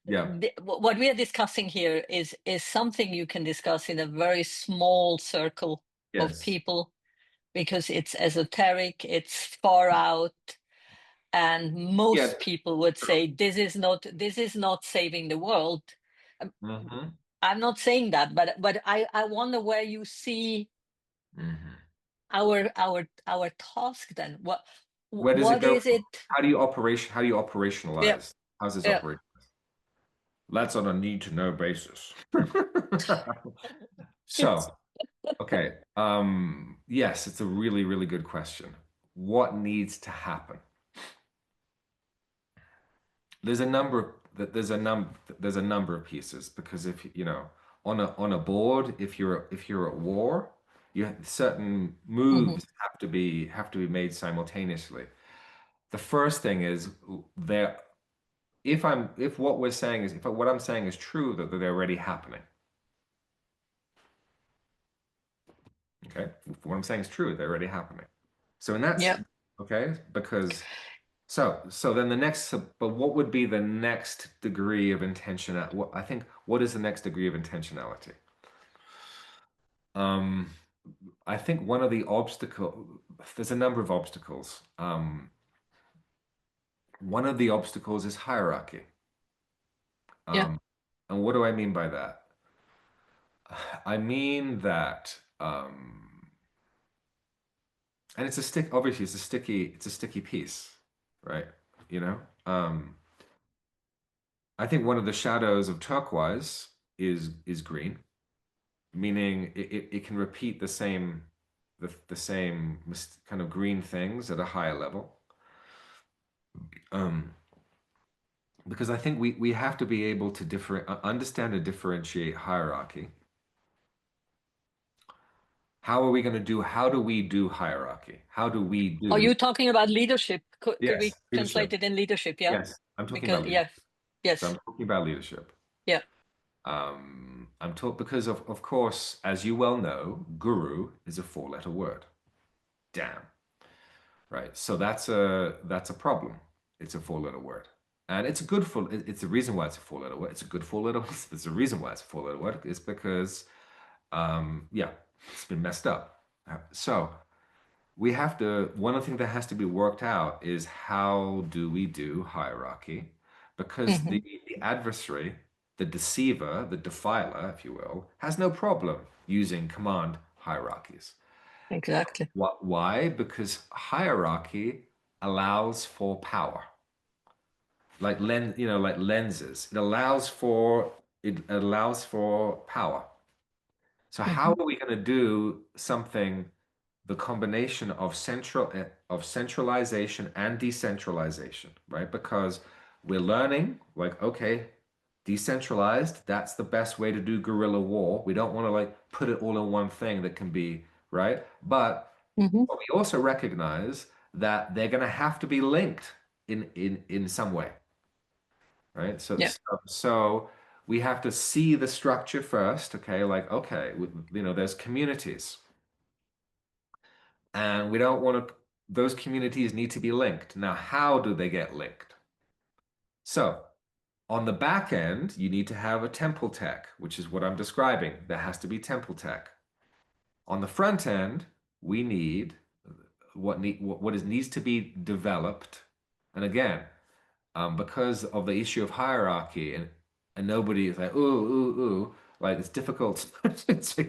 sure. Yeah. what we are discussing here is something you can discuss in a very small circle of Yes. people because it's esoteric, it's far out, and Yeah. most people would say this is not saving the world. Um, Hmm. I'm not saying that, but I wonder where you see Hmm. our task then. Where does it What go is from? it? How do you Yeah, operationalize? How's this yeah. operate? That's on a need to know basis. It's So, okay. Yes, it's a really, really good question. What needs to happen? There's a number of there's a number of pieces because if you know on a board, if you're at war, certain Mhm, moves have to be made simultaneously. The first thing is there if what we're saying is if what I'm saying is true that they're already happening. Okay, if what I'm saying is true, they're already happening. So and that's yeah. okay because so then the next but what would be the next degree of intention? What I think what is the next degree of intentionality? Um, I think one of the there's a number of obstacles. One of the obstacles is hierarchy. Yeah. Um, and what do I mean by that? I mean that, and obviously it's a sticky piece, right? You know, I think one of the shadows of turquoise is green, meaning it can repeat the same kind of green things at a higher level. Um, because I think we have to be able to understand and differentiate hierarchy. How do we do hierarchy? How do we Are do? you talking about leadership? Could Yes, we translate leadership. it in leadership? Yeah. Yes, I'm talking Because about leadership. yeah. So I'm Yes. talking about leadership. Yeah. I'm taught because of course, as you well know, guru is a four-letter word. Damn. Right. So that's a problem. It's a four-letter word. And it's a reason why it's a four-letter word. It's a good four-letter word. There's a reason why it's a four-letter word. It's because yeah, it's been messed up. So we have to, one of the things that has to be worked out is how do we do hierarchy? Because Hmm. the adversary, the deceiver, the defiler, if you will, has no problem using command hierarchies. Exactly. Why? Because hierarchy allows for power, like lenses. It allows for power. So how Hmm. are we going to do something, the combination of centralization and decentralization, right? Because we're learning, like, okay, decentralized, that's the best way to do guerrilla war. We don't want to like put it all in one thing that can be, right? Hmm. But we also recognize that they're going to have to be linked in some way, right? Yeah. So we have to see the structure first, okay? Like, okay, there's communities, and we don't want to. Those communities need to be linked. Now, how do they get linked? So on the back end, you need to have a temple tech, which is what I'm describing. There has to be temple tech. On the front end, we need needs to be developed. And again, because of the issue of hierarchy and nobody is like like it's difficult to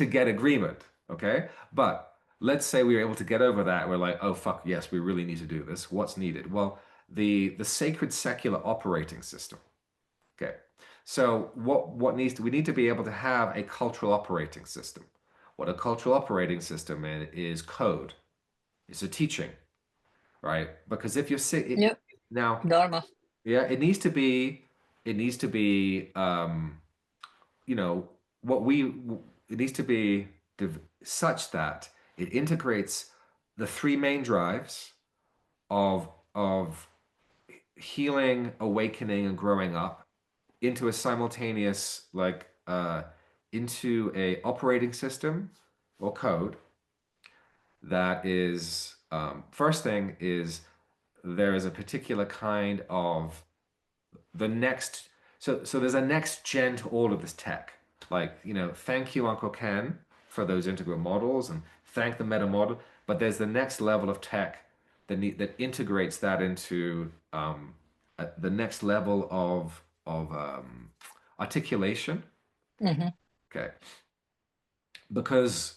get agreement. Okay, but let's say we were able to get over that. We're like, oh fuck, yes, we really need to do this. What's needed? Well, the sacred secular operating system. Okay. So what needs to we need to be able to have a cultural operating system. What a cultural operating system is code. It's a teaching, right? Because if you're sick Yep. now, Dharma. yeah, it needs to be you know, what we it needs to be such that it integrates the three main drives of healing, awakening, and growing up into a simultaneous into a operating system or code that is first thing is there is a particular kind of the next so there's a next gen to all of this tech. Like, thank you, Uncle Ken, for those integral models and thank the meta model. But there's the next level of tech that integrates that into the next level of articulation. Hmm. Okay. Because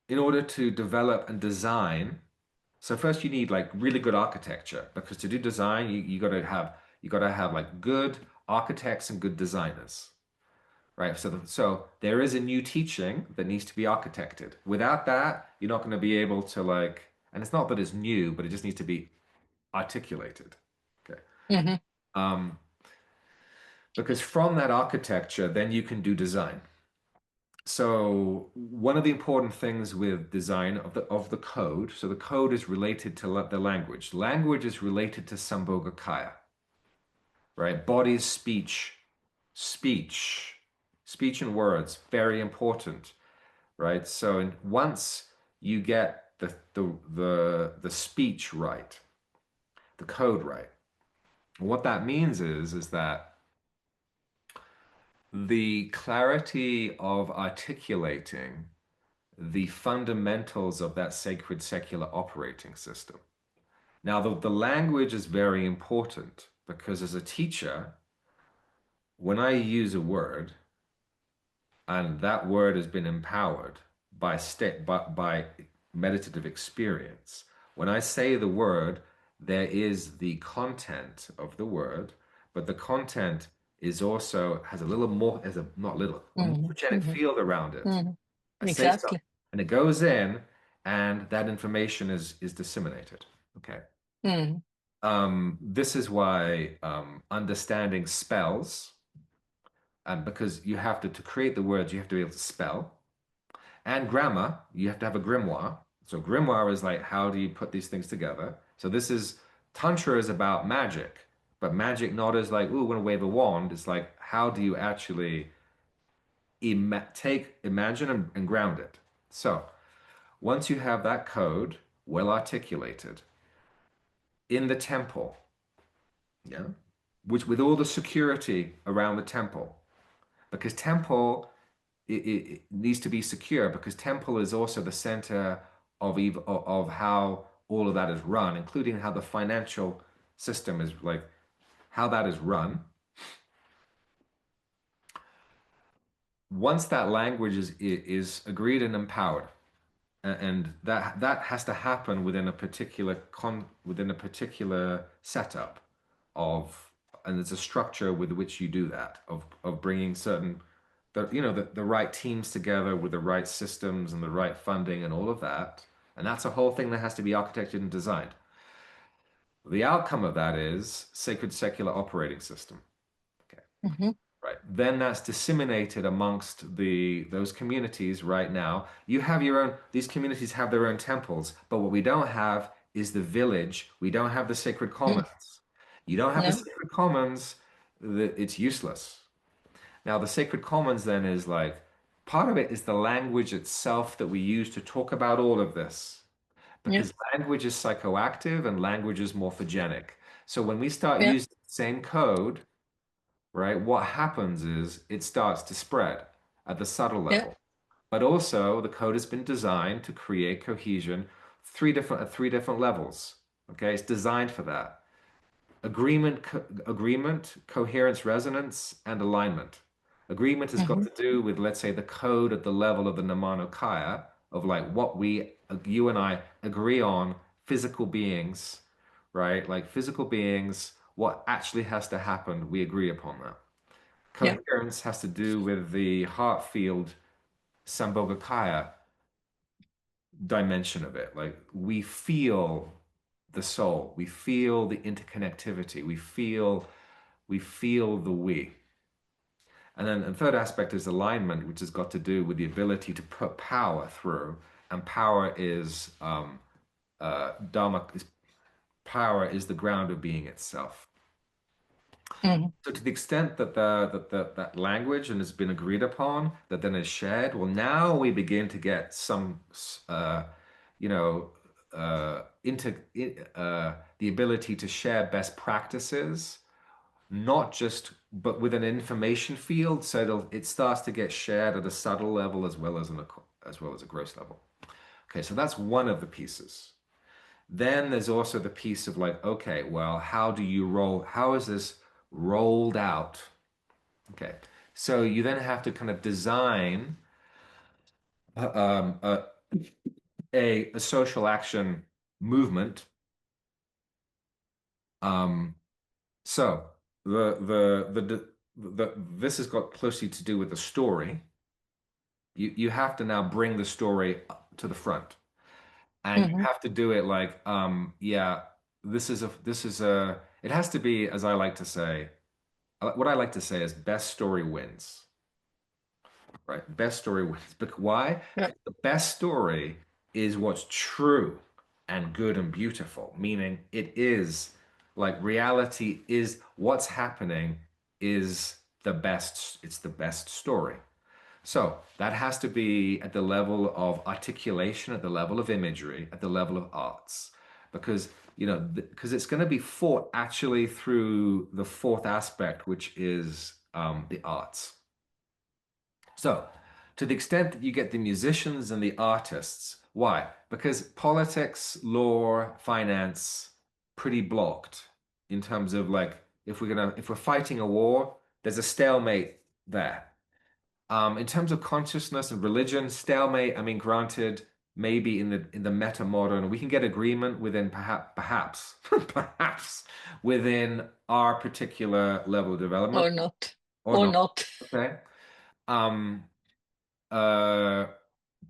in order to develop and design, so first you need like really good architecture, because to do design, you got to have like good architects and good designers, right? So there is a new teaching that needs to be architected. Without that, you're not going to be able to and it's not that it's new, but it just needs to be articulated. Okay. Hmm. Um, because from that architecture, then you can do design. So one of the important things with design of the code, so the code is related to the language. Language is related to Sambhogakaya, right? Body, speech, speech and words, very important, right? So once you get the speech right, the code right, what that means is that the clarity of articulating the fundamentals of that sacred secular operating system. Now, the language is very important because as a teacher, when I use a word and that word has been empowered by meditative experience, when I say the word, there is the content of the word, but the content is also has a little more, has a not little, a Hmm. morphogenic Hmm. field around it. Hmm. I say something Exactly. and it goes in and that information is disseminated. Okay. Hmm. This is why understanding spells, and because you have to create the words, you have to be able to spell. And grammar, you have to have a grimoire. So grimoire is like, how do you put these things together? So this is, Tantra is about magic, but magic not as like, ooh, we're gonna wave a wand. It's like, how do you actually imagine and ground it? So once you have that code well articulated in the temple, yeah, which with all the security around the temple, because temple it needs to be secure, because temple is also the center of how all of that is run, including how the financial system is like how that is run. Once that language is agreed and empowered, and that has to happen within a particular setup of, and there's a structure with which you do that of bringing certain the right teams together with the right systems and the right funding and all of that, and that's a whole thing that has to be architected and designed. The outcome of that is sacred secular operating system. Okay. Hmm. Right. Then that's disseminated amongst those communities right now. You have your own, these communities have their own temples, but what we don't have is the village. We don't have the sacred commons. You don't have the No. sacred commons, it's useless. Now, the sacred commons then is like part of it is the language itself that we use to talk about all of this, Yeah. because language is psychoactive and language is morphogenic. So when we start Yeah. using the same code, right, what happens is it starts to spread at the subtle Yeah. level. But also the code has been designed to create cohesion at three different levels. Okay, it's designed for that. Agreement, coherence, resonance, and alignment. Agreement has got Hmm. to do with, let's say, the code at the level of the Nirvana, of like what you and I agree on, physical beings, right? Like physical beings, what actually has to happen, we agree upon that. Yeah. Coherence has to do with the heart field Sambhogakaya dimension of it. Like we feel the soul, we feel the interconnectivity, we feel the we. And then the third aspect is alignment, which has got to do with the ability to put power through. And Dharma is power is the ground of being itself. Mhm. So to the extent that that language and has been agreed upon, that then is shared, well, now we begin to get some, you know, the ability to share best practices, not just but with an information field, so it starts to get shared at a subtle level as well as a gross level. Okay, so that's one of the pieces. Then there's also the piece of like, okay, well, how is this rolled out? Okay. So you then have to kind of design uh, um, a, a social action movement. Um, so this has got closely to do with the story. You have to now bring the story up to the front, and you Mhm. have to do it like, yeah, it has to be, as I like to say, what I like to say is best story wins. Right? Best story wins. But why? Yeah. Because the best story is what's true and good and beautiful, meaning it is like reality is what's happening is it's the best story. So that has to be at the level of articulation, at the level of imagery, at the level of arts, because because it's going to be fought actually through the fourth aspect, which is the arts. So, to the extent that you get the musicians and the artists, why? Because politics, law, finance, pretty blocked in terms of like if we're fighting a war, there's a stalemate there. In terms of consciousness and religion, stalemate, I mean, granted, maybe in the meta modern, we can get agreement within perhaps perhaps within our particular level of development Or not. or Or not. not. Okay. Um, uh,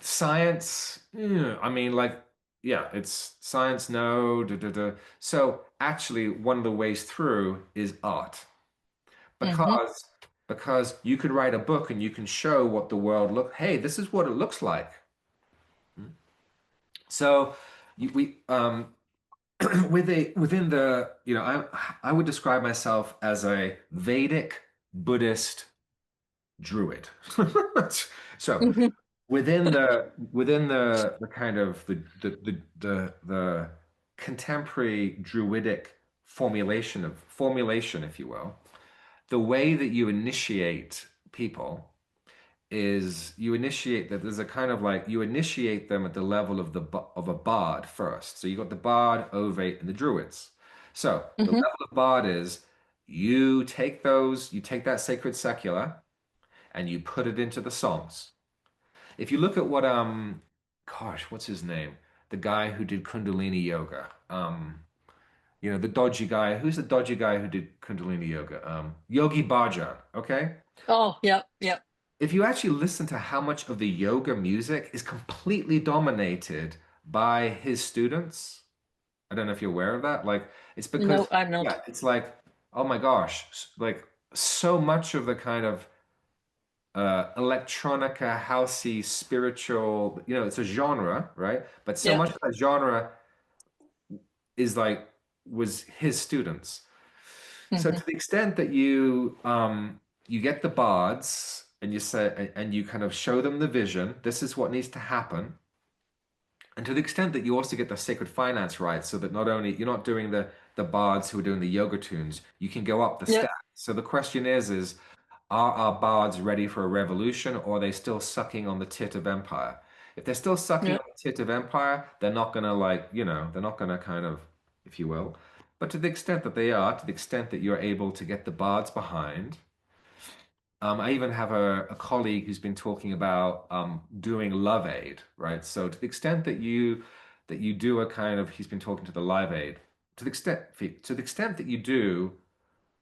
Science, I mean, like, yeah, it's science, no, da, da, da. So actually, one of the ways through is art, Hmm. because you could write a book and you can show what the world hey, this is what it looks like. So we within the I would describe myself as a Vedic Buddhist druid. So Hmm. within the kind of the contemporary druidic formulation, if you will, the way that you initiate people is you initiate that there's a kind of like you initiate them at the level of a bard first. So you got the bard, ovate, and the druids. So the Hmm. level of bard is you take that sacred secular and you put it into the songs. If you look at gosh, what's his name? The guy who did Kundalini yoga. The dodgy guy. Who's the dodgy guy who did Kundalini yoga? Yogi Bhajan. Okay. Oh, yeah, yeah. If you actually listen to how much of the yoga music is completely dominated by his students, I don't know if you're aware of that. Like, it's No, because, I'm not. yeah, it's like, oh my gosh, like so much of the kind of electronica, housey, spiritual, it's a genre, right? But so Yeah. much of that genre is like was his students. So Hmm. to the extent that you get the bards and you say and you kind of show them the vision, this is what needs to happen. And to the extent that you also get the sacred finance right, so that not only you're not doing the bards who are doing the yoga tunes, you can go up the Yeah. stack. So the question is are our bards ready for a revolution, or are they still sucking on the tit of empire? If they're still sucking Yeah. on the tit of empire, they're not gonna they're not gonna kind of, if you will. But to the extent that they are, to the extent that you're able to get the bards behind, I even have a colleague who's been talking about doing love aid, right? So to the extent that you do a kind of, he's been talking to the live aid, to the extent that you do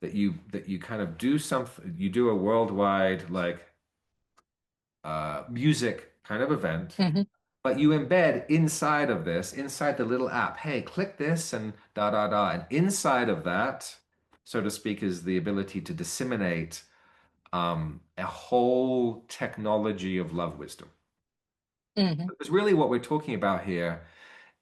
that you kind of do something, you do a worldwide like music kind of event, Hmm. but you embed inside of this, inside the little app, hey, click this and da da da, and inside of that, so to speak, is the ability to disseminate a whole technology of love wisdom. Hmm. Because really what we're talking about here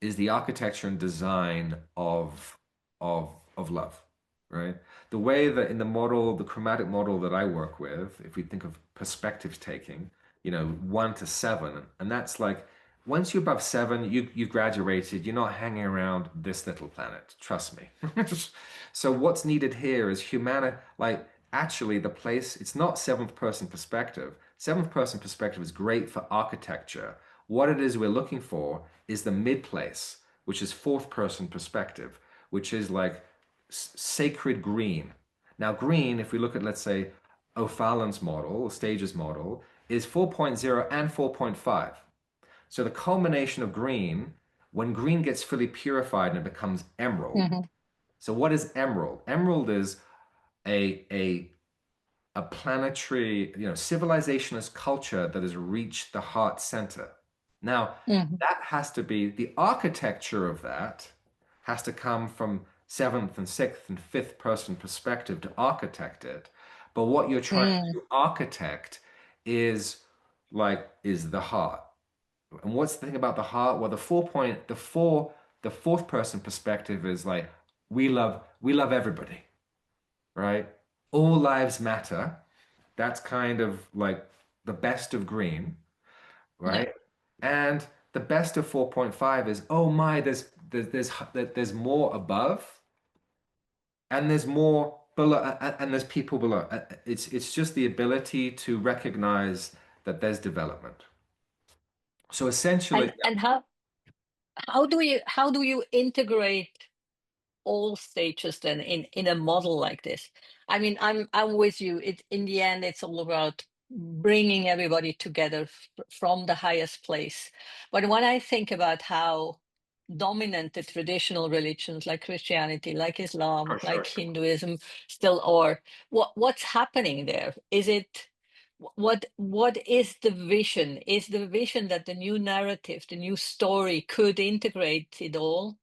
is the architecture and design of love, right? The way that in the model, the chromatic model that I work with, if we think of perspectives taking, 1 to 7, and that's like once you're above 7, you've graduated, you're not hanging around this little planet. Trust me. So what's needed here is humanity, like actually the place, it's not seventh person perspective. Seventh person perspective is great for architecture. What it is we're looking for is the mid place, which is fourth person perspective, which is like sacred green. Now, green, if we look at, let's say, O'Fallon's model, Stage's model, is 4.0 and 4.5. So the culmination of green, when green gets fully purified and it becomes emerald. Hmm. So what is emerald? Emerald is a a a planetary, civilizationist culture that has reached the heart center. Now, Hmm. that has to be the architecture of that has to come from seventh and sixth and fifth person perspective to architect it. But what you're trying Mm. to architect is is the heart. And what's the thing about the heart? Well, the fourth person perspective is like we love everybody, right? All lives matter. That's kind of like the best of green, Yeah. right? And the best of 4.5 is, oh my, there's more above and there's more below and there's people below. It's just the ability to recognize that there's development. So essentially, And how do you integrate all stages then in a model like this? I mean, I'm with you. It in the end, it's all about bringing everybody together from the highest place. But when I think about how dominant the traditional religions like Christianity, like Islam, for like sure. Hinduism still are, what's happening there? Is it what is the vision? Is the vision that the new narrative, the new story could integrate it all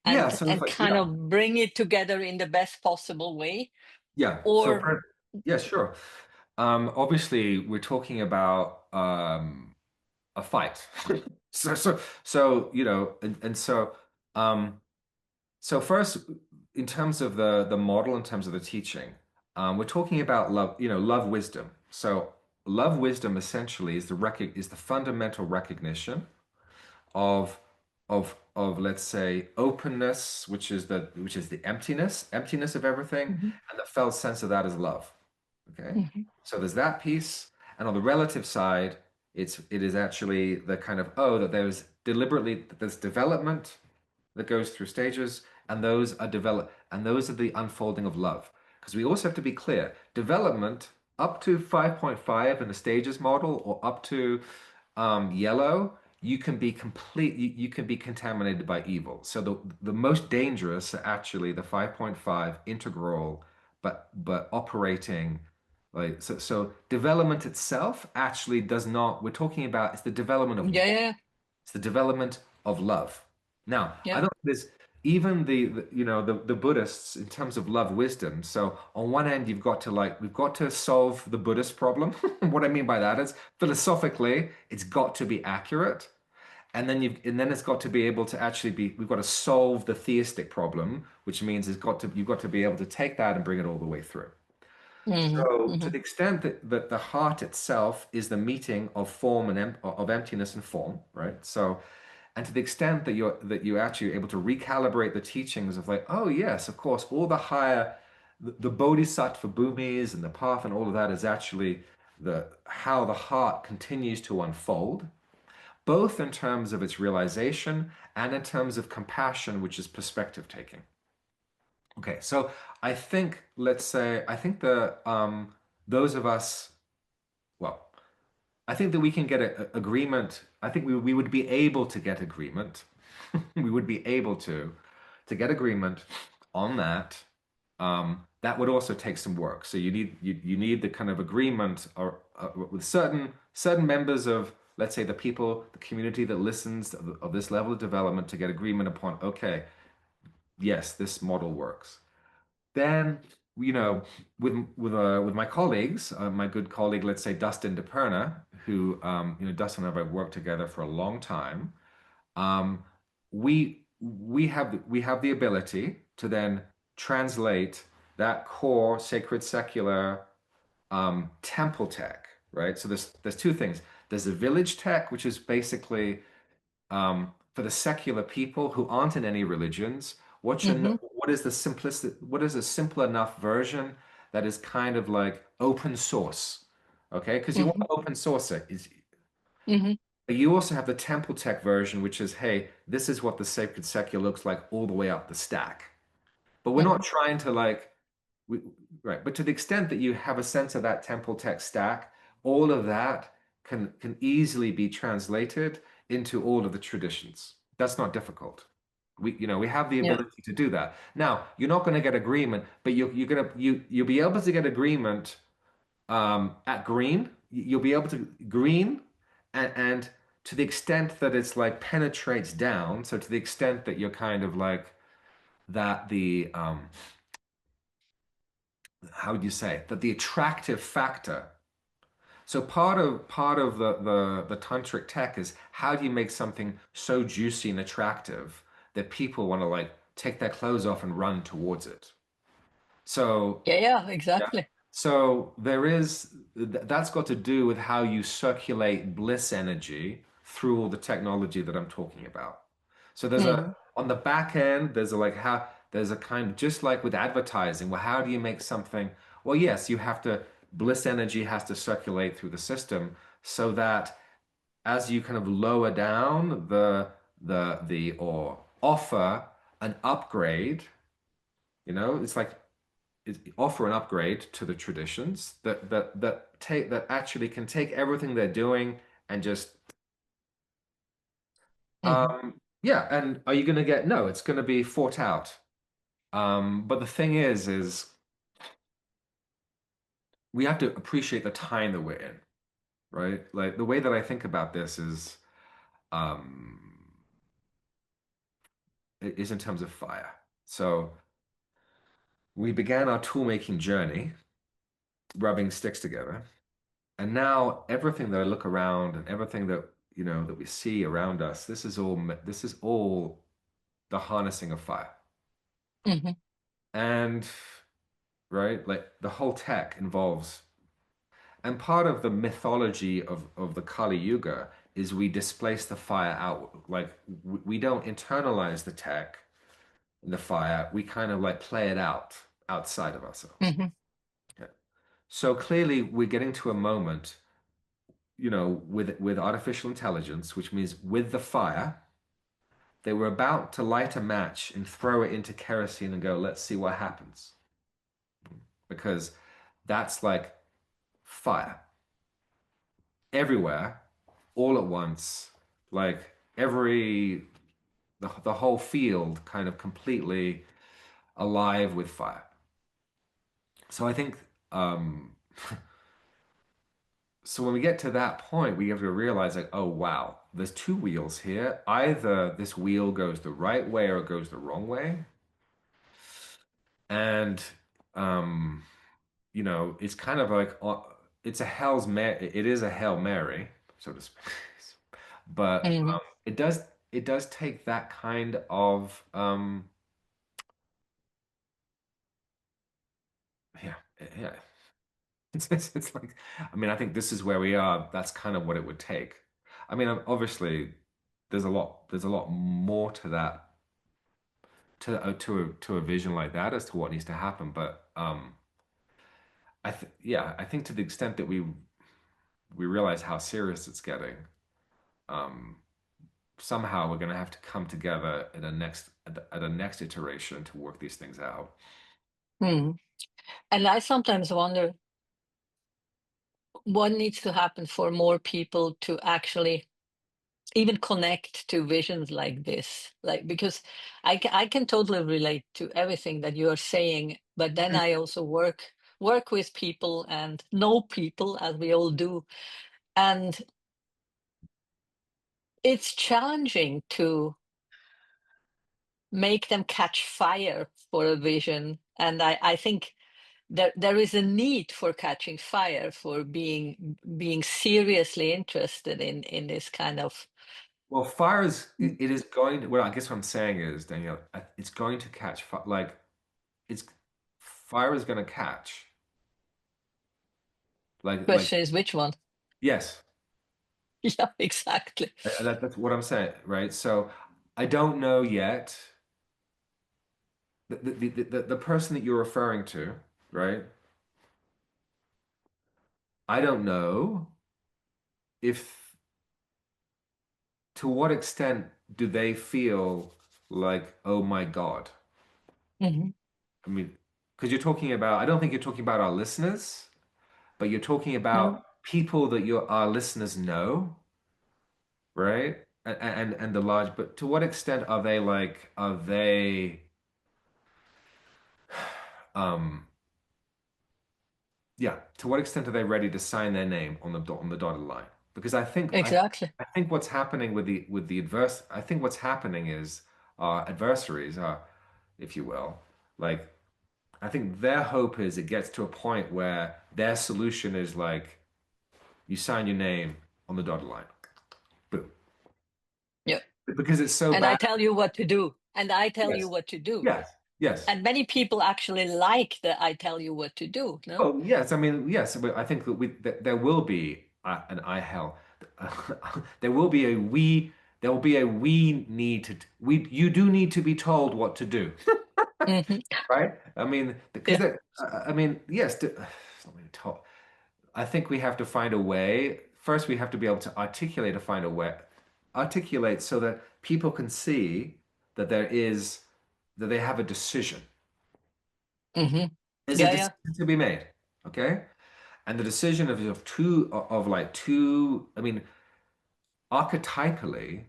Yeah, and so and kind of bring it together in the best possible way? yeah, Or yeah, sure. Obviously, we're talking about a fight. So and um, so first, in terms of the model, in terms of the teaching, we're talking about love, love wisdom. So love wisdom essentially is the fundamental recognition of let's say openness, which is the emptiness of everything, Mhm. and the felt sense of that is love. Okay, Mhm. so there's that piece, and on the relative side, it is actually the kind of that there's development that goes through stages, and those are the unfolding of love. Because we also have to be clear, development up to 5.5 in the stages model, or up to yellow, you can be contaminated by evil. So the most dangerous are actually the 5.5 integral, but operating so development itself actually does not. We're talking about it's the development of Yeah, yeah, it's the development of love. Now, I yeah. don't there's even the Buddhists in terms of love wisdom. So on one end, we've got to solve the Buddhist problem. What I mean by that is philosophically, it's got to be accurate. And then it's got to be able to actually be we've got to solve the theistic problem, which means you've got to be able to take that and bring it all the way through. Hmm. So, to Hmm. the extent that the heart itself is the meeting of form and of emptiness and form, right? So, and to the extent that you're actually able to recalibrate the teachings of like, oh yes, of course, all the higher, the Bodhisattva bhumis and the path and all of that is actually the how the heart continues to unfold, both in terms of its realization and in terms of compassion, which is perspective taking. Okay, so I think let's say I think those of us, well, I think that we can get agreement. I think we would be able to get agreement. We would be able to get agreement on that. That would also take some work. So you need the kind of agreement or with certain members of, let's say, the people, the community that listens of this level of development to get agreement upon, okay, yes, this model works. Then, with my colleagues, my good colleague, let's say Dustin DePerna, who Dustin and I have worked together for a long time. Um, we have the ability to then translate that core sacred secular temple tech, right? So there's two things. There's the village tech, which is basically for the secular people who aren't in any religions. Mm-hmm. What is a simple enough version that is kind of like open source? Okay, because you want Mm-hmm. to open source it. Mm-hmm. But you also have the temple tech version, which is, hey, this is what the sacred secular looks like all the way up the stack. But we're not Mm-hmm. trying to like, we, right. But to the extent that you have a sense of that temple tech stack, all of that can easily be translated into all of the traditions. That's not difficult. We have the Yeah. ability to do that. Now, you're not going to get agreement, but you'll be able to get agreement at green. You'll be able to green and to the extent that it's like penetrates down. So to the extent that you're kind of like that the how would you say that the attractive factor. So part of the tantric tech is how do you make something so juicy and attractive that people want to like take their clothes off and run towards it. So Yeah. Yeah. yeah. Exactly. So that's got to do with how you circulate bliss energy through all the technology that I'm talking about. So Mm-hmm. on the back end, there's a kind just like with advertising. Well, how do you make something? Well, yes, bliss energy has to circulate through the system so that as you kind of lower down or offer an upgrade, it's like offer an upgrade to the traditions that actually can take everything they're doing and just Mm-hmm. yeah. And are you going to get no? It's going to be fought out. But the thing is we have to appreciate the time that we're in, right? Like the way that I think about this um is in terms of fire. So we began our tool making journey rubbing sticks together. And now everything that I look around and everything that we see around us, this is all the harnessing of fire. Mm-hmm. And right, like the whole tech involves, and part of the mythology of the Kali Yuga is we displace the fire out. Like we don't internalize the tech and the fire. We kind of like play it out outside of ourselves. Mm-hmm. Yeah. So clearly we're getting to a moment with artificial intelligence, which means with the fire, they were about to light a match and throw it into kerosene and go, let's see what happens. Because that's like fire everywhere, all at once, like the whole field kind of completely alive with fire. So I think so when we get to that point, we have to realize like, oh wow, there's two wheels here. Either this wheel goes the right way or it goes the wrong way. And um, it's kind of like it's a hell's Mary. It is a Hail Mary, so to speak. But Mm-hmm. it does take that kind of yeah, yeah. It's like, I mean, I think this is where we are. That's kind of what it would take. I mean, obviously, there's a lot more to that, to a vision like that as to what needs to happen. But I think to the extent that we realize how serious it's getting, um, somehow we're going to have to come together at a next iteration to work these things out. Mm-hmm. And I sometimes wonder. what needs to happen for more people to actually even connect to visions like this? Like, because I can totally relate to everything that you are saying, but then I also work with people and know people, as we all do, and it's challenging to make them catch fire for a vision. And I think there is a need for catching fire, for being seriously interested in this kind of. Well, fire is it is going to, well, I guess what I'm saying is, Danielle, it's going to catch fire. Like it's fire is going to catch. Like Question is which one? yes, Yeah, exactly. that's what I'm saying, right? So I don't know yet. The person that you're referring to, right? I don't know if to what extent do they feel like, oh my God? Hmm. I mean, because you're talking about, I don't think you're talking about our listeners, but you're talking No. about people that our listeners know, right? And the large, but to what extent are they like, are they, um, yeah, to what extent are they ready to sign their name on the dotted line? Because Exactly. I think what's happening with the adverse, I think what's happening is our adversaries are, if you will, like I think their hope is it gets to a point where their solution is like you sign your name on the dotted line. Boom. Yeah. Because it's so And I bad. tell you what to do. And I tell you Yes. what to do. Yes. Yes. And many people actually like that I tell you what to do. No? Oh, yes. I mean, yes. But I think that there will be an I hell. There will be a we. There will be a we need to. We you do need to be told what to do, Hmm. right? I mean, because Yeah. that. I mean, yes. Not being told. I think we have to find a way. First, we have to be able to articulate so that people can see that that they have a decision. Hmm. There's a Yeah. Yeah. decision to be made, okay? And the decision of two of like two. I mean, archetypally,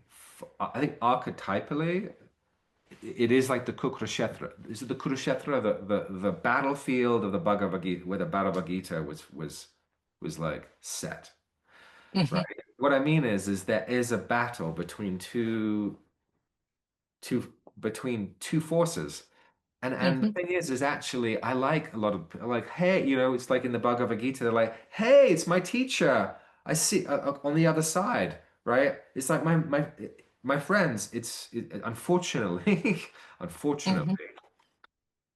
I think archetypally, it is like the Kurukshetra. Is it the Kurukshetra, the battlefield of the Bhagavad Gita, where the Bhagavad Gita was like set. Right. Hmm. What I mean is there is a battle between two forces. And the Hmm. thing is actually I like a lot of like, hey, it's like in the Bhagavad Gita, they're like, hey, it's my teacher. I see on the other side, right? It's like my friends. Unfortunately, Hmm. unfortunately,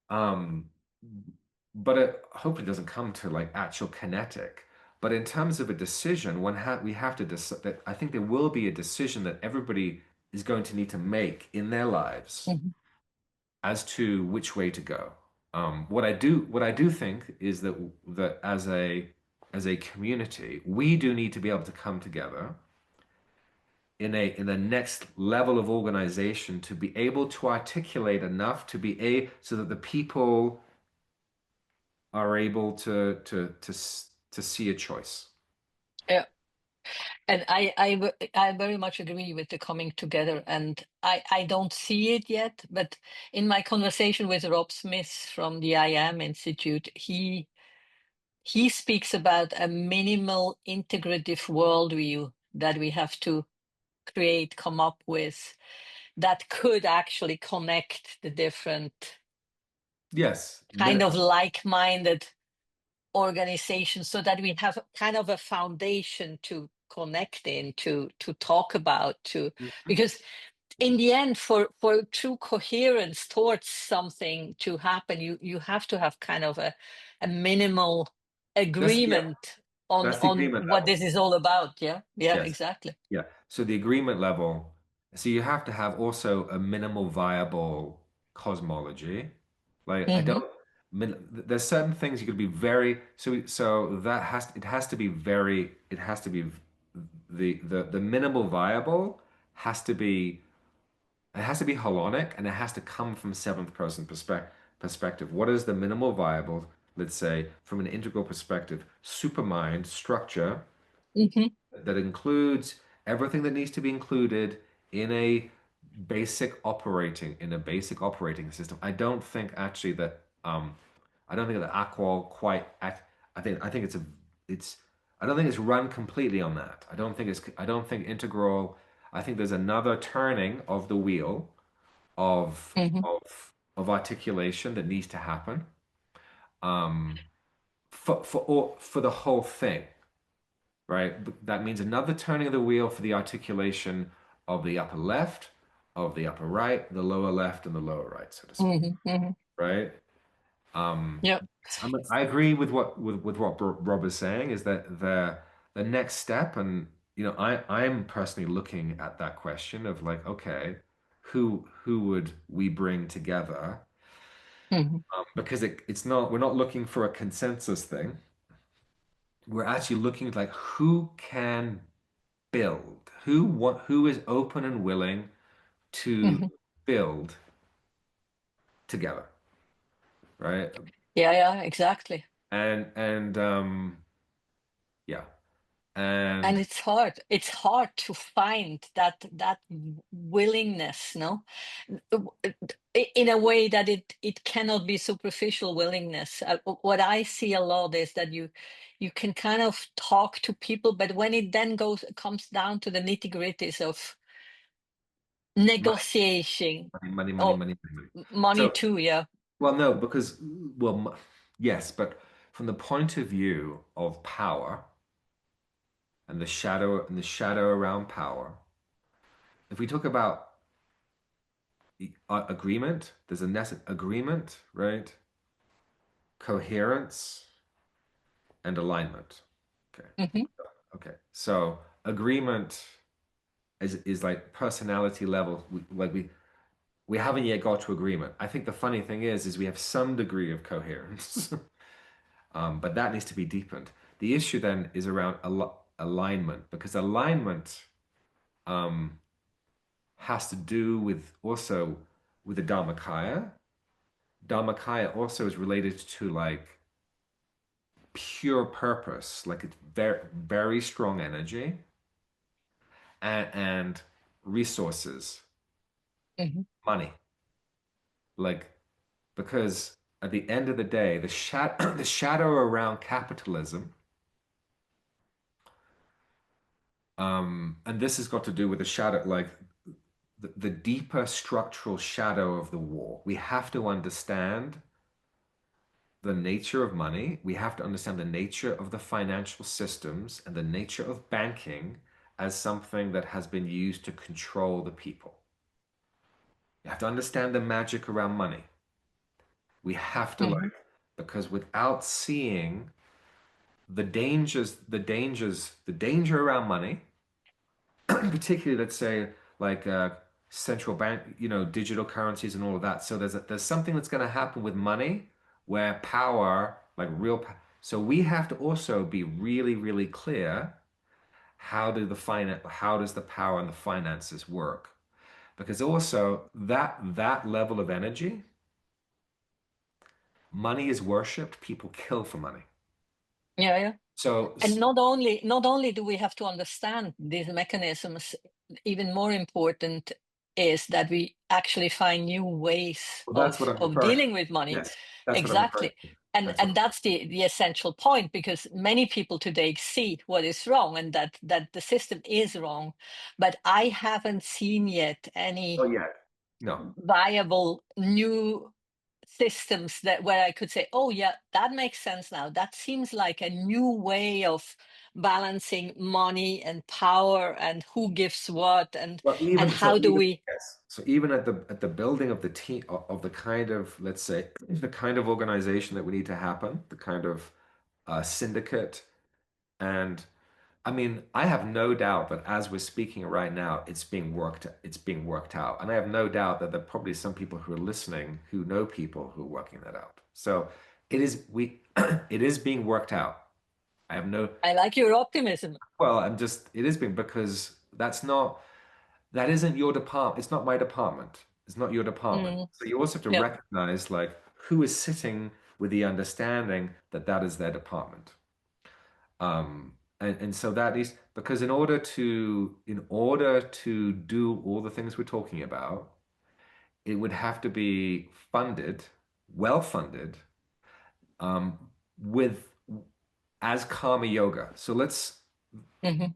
um, but it hopefully doesn't come to like actual kinetic. But in terms of a decision, we have to decide that I think there will be a decision that everybody is going to need to make in their lives Hmm. as to which way to go. What I do think is that as a community, we do need to be able to come together in a next level of organization to be able to articulate enough to be a so that the people are able to see a choice. Yeah. And I very much agree with the coming together. And I don't see it yet, but in my conversation with Rob Smith from the I Am Institute, he speaks about a minimal integrative worldview that we have to create, come up with, that could actually connect the different Yes, kind of like-minded organizations, so that we have kind of a foundation to connect in, to talk about, to, because in the end, for true coherence towards something to happen, you have to have kind of a minimal yeah, agreement that's the on agreement what level. this is all about. Yeah, yeah, Yes. exactly. Yeah. So the agreement level, so you have to have also a minimal viable cosmology. Like I Hmm. don't, there's certain things you could be very, so that it has to be very, it has to be the minimal viable has to be, it has to be holonic and it has to come from seventh person perspective. What is the minimal viable? let's say, from an integral perspective, supermind structure Hmm. that includes everything that needs to be included in a basic operating system. I don't think actually that I don't think that Aqua quite I think it's I don't think it's run completely on that. I don't think integral I think there's another turning of the wheel of Hmm. of articulation that needs to happen um for the whole thing, right? That means another turning of the wheel for the articulation of the upper left, of the upper right, the lower left, and the lower right, so to speak, Hmm. Hmm. right? Um, Yeah. I agree with what Rob is saying is that the next step, and I'm personally looking at that question of like, okay, who would we bring together? Hmm. Because it's not we're not looking for a consensus thing. We're actually looking at like who can build, who is open and willing to Hmm. build together, right? Yeah, yeah, exactly. And yeah, And and it's hard. It's hard to find that willingness, no? In a way that it cannot be superficial willingness. What I see a lot is that you can kind of talk to people, but when it then comes down to the nitty-gritties of money, negotiating or money. money So, too, yeah. well, no, because yes, but from the point of view of power and the shadow around power, if we talk about agreement, there's a agreement, right? Coherence and alignment. Okay. Hmm. Okay. So agreement is like personality level. We haven't yet got to agreement. I think the funny thing is we have some degree of coherence, but that needs to be deepened. The issue then is around alignment because alignment um, has to do with also with the Dharmakaya. Dharmakaya also is related to like pure purpose, like it's very very strong energy and resources, Hmm. money. Like because at the end of the day, the the shadow around capitalism, and this has got to do with the shadow, like the deeper structural shadow of the war. We have to understand the nature of money. We have to understand the nature of the financial systems and the nature of banking as something that has been used to control the people. You have to understand the magic around money. We have to Hmm. like, because without seeing the danger around money, particularly let's say like central bank, digital currencies and all of that. So there's something that's going to happen with money where power, like so we have to also be really, really clear how does the power and the finances work? Because also that level of energy, money is worshipped, people kill for money. Yeah, yeah. So And not only do we have to understand these mechanisms, even more important is that we actually find new ways well, that's what of I'm of referring to. dealing with money. Yes, that's what I'm referring Exactly. to. And That's what and that's the essential point, because many people today see what is wrong and that the system is wrong. But I haven't seen yet oh any yeah. No. viable new systems that where I could say, oh yeah, that makes sense now. That seems like a new way of balancing money and power and who gives what Well, and how do we. yes. So even at the building of the team of the kind of let's say the kind of organization that we need to happen, the kind of syndicate, and I mean, I have no doubt that as we're speaking right now, it's being worked out, and I have no doubt that there are probably some people who are listening who know people who are working that out. So it is being worked out. I have no I like your optimism. well, it is being because that isn't your department. It's not my department. It's not your department. Mm, So you also have to yeah. recognize like who is sitting with the understanding that that is their department. And so that is because in order to do all the things we're talking about, it would have to be funded, well funded, um, with as karma yoga. So let's Hmm.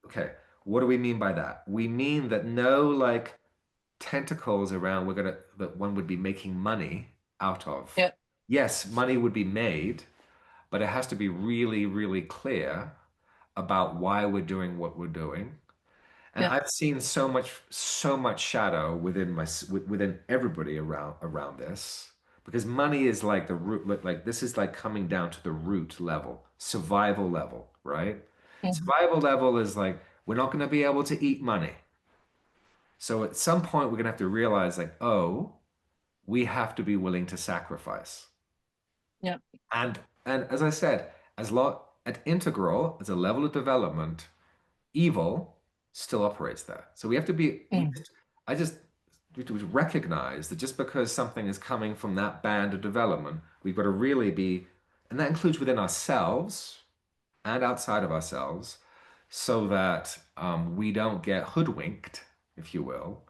okay, what do we mean by that? We mean that no like tentacles around that one would be making money out of. Yeah. Yes, money would be made, but it has to be really, really clear about why we're doing what we're doing. And Yeah. I've seen so much shadow within everybody around this because money is like the root, like this is like coming down to the root level, survival level, right? Hmm. Survival level is like we're not going to be able to eat money. So at some point we're going to have to realize like, oh, we have to be willing to sacrifice. Yeah. And as I said, as lot at integral as a level of development, evil still operates there. So we have to be, Hmm. I just we have to recognize that just because something is coming from that band of development, we've got to really be, and that includes within ourselves and outside of ourselves, so that we don't get hoodwinked, if you will.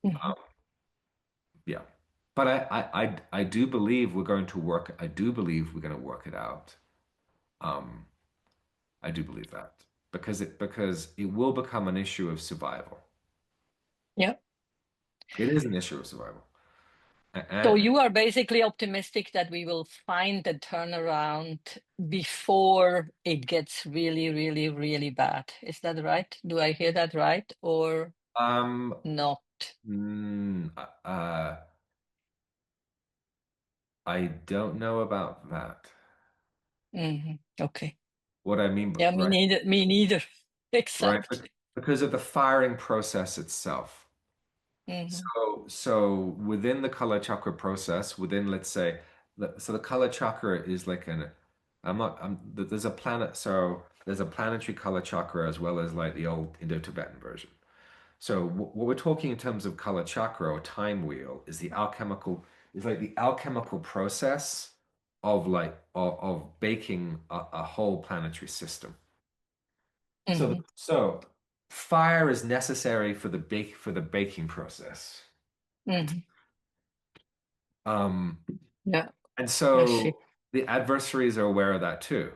Hmm. Um, yeah. But I do believe we're going to work, I do believe we're going to work it out. Um, I do believe that because it will become an issue of survival. Yeah. It is an issue of survival. So And you are basically optimistic that we will find the turnaround before it gets really, really, really bad. Is that right? Do I hear that right or um, not? mm, I don't know about that. Okay. What I mean, Yeah, me right, neither. Me neither. right, Exactly. because of the firing process itself. Hmm. So within the color chakra process, within let's say, so the color chakra is like an, I'm not, I'm, there's a planet, so there's a planetary color chakra as well as like the old Indo-Tibetan version. So what we're talking in terms of color chakra or time wheel is like the alchemical process of baking a whole planetary system. Hmm. So fire is necessary for the baking process. Hmm. Um, Yeah, and I see. so the adversaries are aware of that too.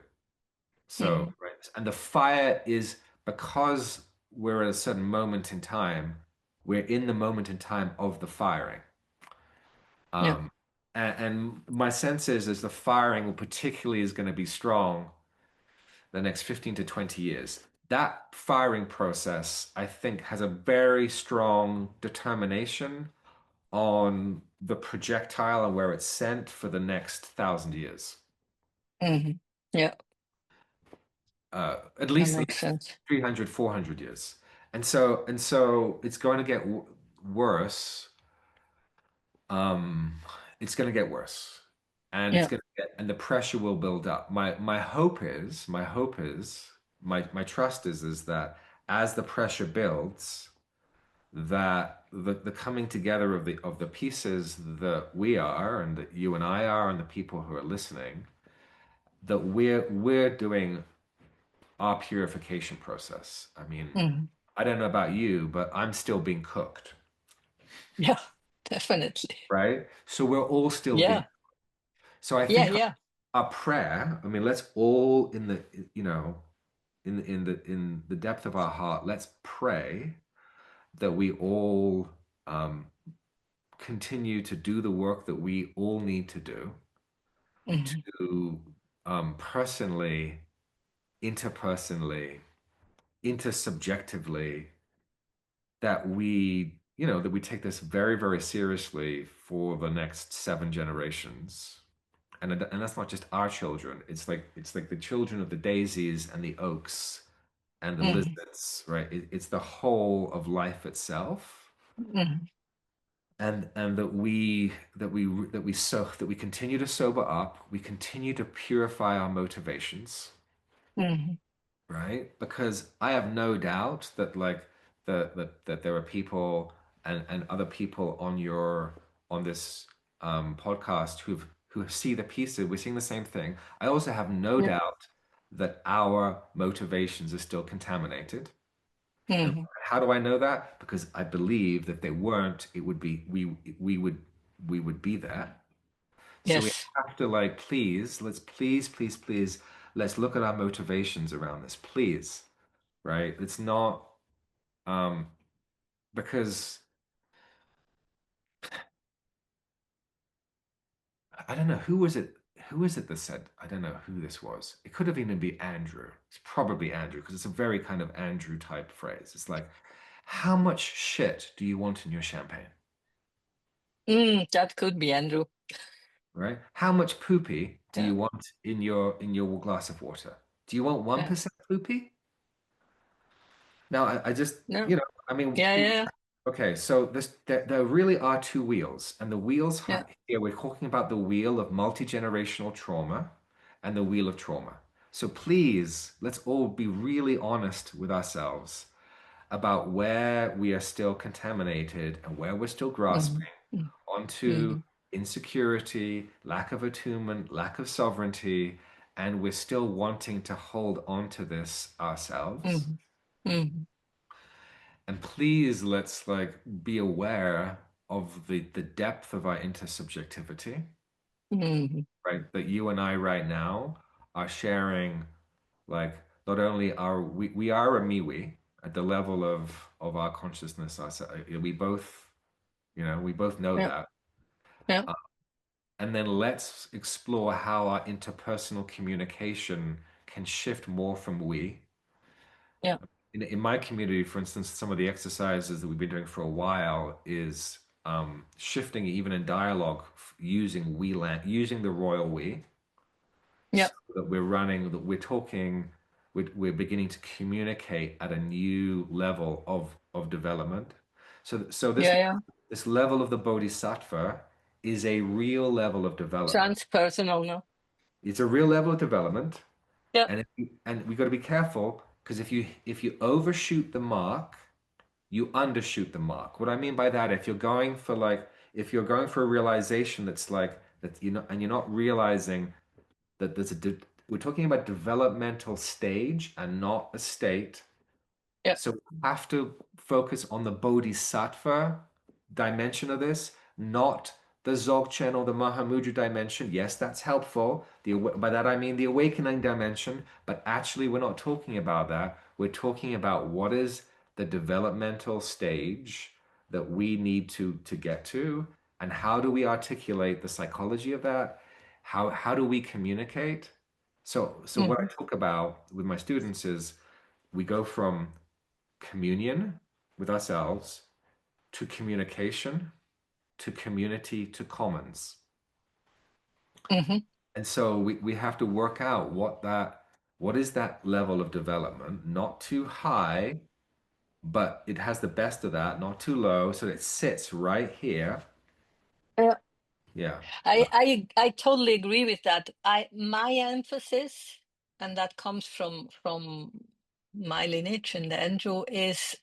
So, Hmm. right. And the fire is because we're at a certain moment in time, we're in the moment in time of the firing. Yeah. Um, and my sense is the firing particularly is going to be strong the next 15 to 20 years. That firing process, I think, has a very strong determination on the projectile and where it's sent for the next 1,000 years. Hmm. Yeah, At that least the makes next sense. 300, 400 years. And so it's going to get worse. Um, it's going to get worse, and it's Yeah. going to get, and the pressure will build up. My trust is that as the pressure builds, that the coming together of the pieces that we are and that you and I are and the people who are listening, that we're doing our purification process. I mean, Hmm. I don't know about you, but I'm still being cooked, Yeah, definitely. right? So we're all still being. Yeah. So I Yeah. think Yeah. our prayer, I mean, let's all in the, in the depth of our heart, let's pray that we all um, continue to do the work that we all need to do Hmm. to personally, interpersonally, intersubjectively, that we take this very, very seriously for the next 7 generations. And that's not just our children. It's like the children of the daisies and the oaks and the Hmm. lizards, right? It's the whole of life itself. Hmm. And that we continue to sober up, we continue to purify our motivations, Hmm. right? Because I have no doubt that like that there are people and other people on this podcast who see the pieces, we're seeing the same thing. I also have no Yeah. doubt that our motivations are still contaminated. And Hmm. how do I know that? Because I believe that if they weren't, it would be we would be there. So we Yes. have to like please let's look at our motivations around this, please. Right? It's not um because I don't know who was it that said I don't know who this was. It could have even been Andrew. It's probably Andrew because it's a very kind of Andrew type phrase. It's like, how much shit do you want in your champagne? That could be Andrew. Right? How much poopy do Yeah. you want in your glass of water? Do you want Yeah. 1% poopy? Now, I just, No. you know, I mean, Yeah. Yeah. okay, so there really are two wheels, and the wheels Yeah. here we're talking about the wheel of multi-generational trauma and the wheel of trauma. So please, let's all be really honest with ourselves about where we are still contaminated and where we're still Hmm. grasping onto Hmm. insecurity, lack of attunement, lack of sovereignty, and we're still wanting to hold on to this ourselves. Hmm. Hmm. And please let's like be aware of the depth of our intersubjectivity, Hmm. right? That you and I right now are sharing like not only are we are a MeWe at the level of our consciousness, we both, you know, we both know Yeah. that. Yeah. And then let's explore how our interpersonal communication can shift more from we. Yeah. In my community, for instance, some of the exercises that we've been doing for a while is shifting even in dialogue using using the royal we, Yeah. so that we're running, that we're talking, we're beginning to communicate at a new level of development. So Yeah. Yeah. this level of the Bodhisattva is a real level of development. Transpersonal. No. It's a real level of development, Yeah. and and we got to be careful because if you overshoot the mark, you undershoot the mark. What I mean by that, if you're going for like if you're going for a realization that's like that you know, and you're not realizing that we're talking about developmental stage and not a state. Yeah. So we have to focus on the bodhisattva dimension of this, not the Dzogchen or the Mahamudra dimension. Yes, that's helpful. By that I mean the awakening dimension, but actually we're not talking about that. We're talking about what is the developmental stage that we need to get to, and how do we articulate the psychology of that? How do we communicate? So what I Hmm. talk about with my students is we go from communion with ourselves to communication to community to commons. Hmm. And so we have to work out what is that level of development, not too high, but it has the best of that, not too low, so it sits right here. Yeah. Yeah. I totally agree with that. My emphasis, and that comes from my lineage and Andrew, is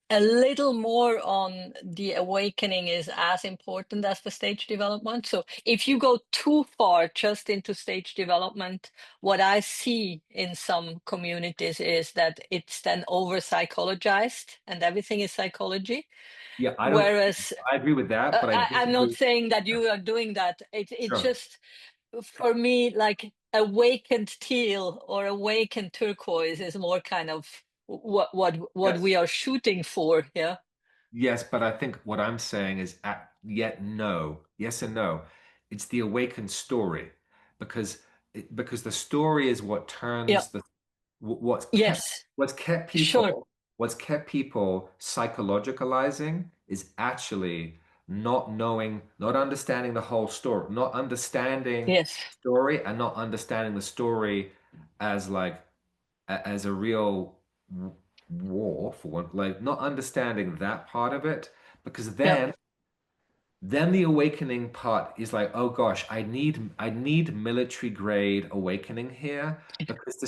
a little more on the awakening is as important as the stage development. So if you go too far just into stage development, what I see in some communities is that it's then over psychologized and everything is psychology. Yeah, Whereas I agree with that, but I I'm not disagree. saying that you are doing that. It's Sure. just for me like awakened teal or awakened turquoise is more kind of what Yes. we are shooting for. Yeah. Yes, but I think what I'm saying is yet no, yes and no. It's the awakened story because because the story is what Yeah. turns the Yes. what's kept Sure. people psychologicalizing is actually not knowing, not understanding the whole story, not understanding Yes. story and not understanding the story as like as a real war for one, like not understanding that part of it, because Yeah. then the awakening part is like, oh gosh, I need military grade awakening here because Yeah.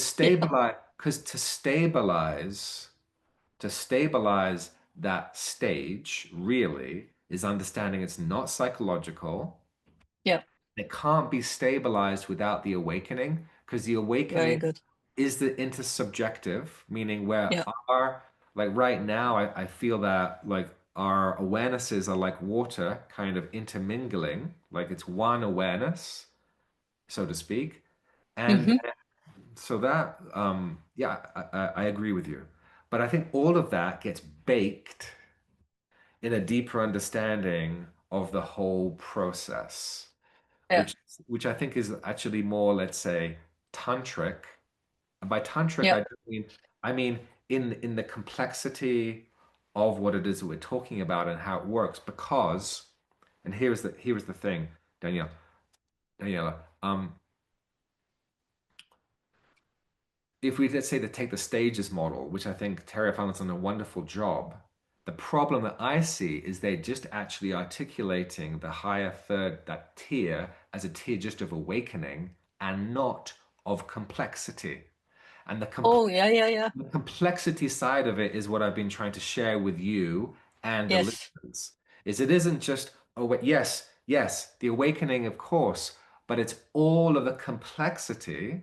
to stabilize that stage really is understanding it's not psychological. Yeah. It can't be stabilized without the awakening, because the Very awakening good. is the intersubjective, meaning where Yeah. our, like right now, I feel that like our awarenesses are like water kind of intermingling, like it's one awareness, so to speak. And Hmm. so that, yeah, I agree with you. But I think all of that gets baked in a deeper understanding of the whole process, Yeah. which I think is actually more, let's say, tantric. And by tantric, Yeah. I mean in the complexity of what it is that we're talking about and how it works. Because, and here's the thing, Danielle, Daniela, if we, let's say, to take the stages model, which I think Terry found has done a wonderful job, the problem that I see is they're just actually articulating the higher third, that tier, as a tier just of awakening and not of complexity. And Oh, yeah, yeah, yeah. the complexity side of it is what I've been trying to share with you and the Yes. listeners. Is it isn't just, oh, wait, yes, yes, the awakening, of course, but it's all of the complexity,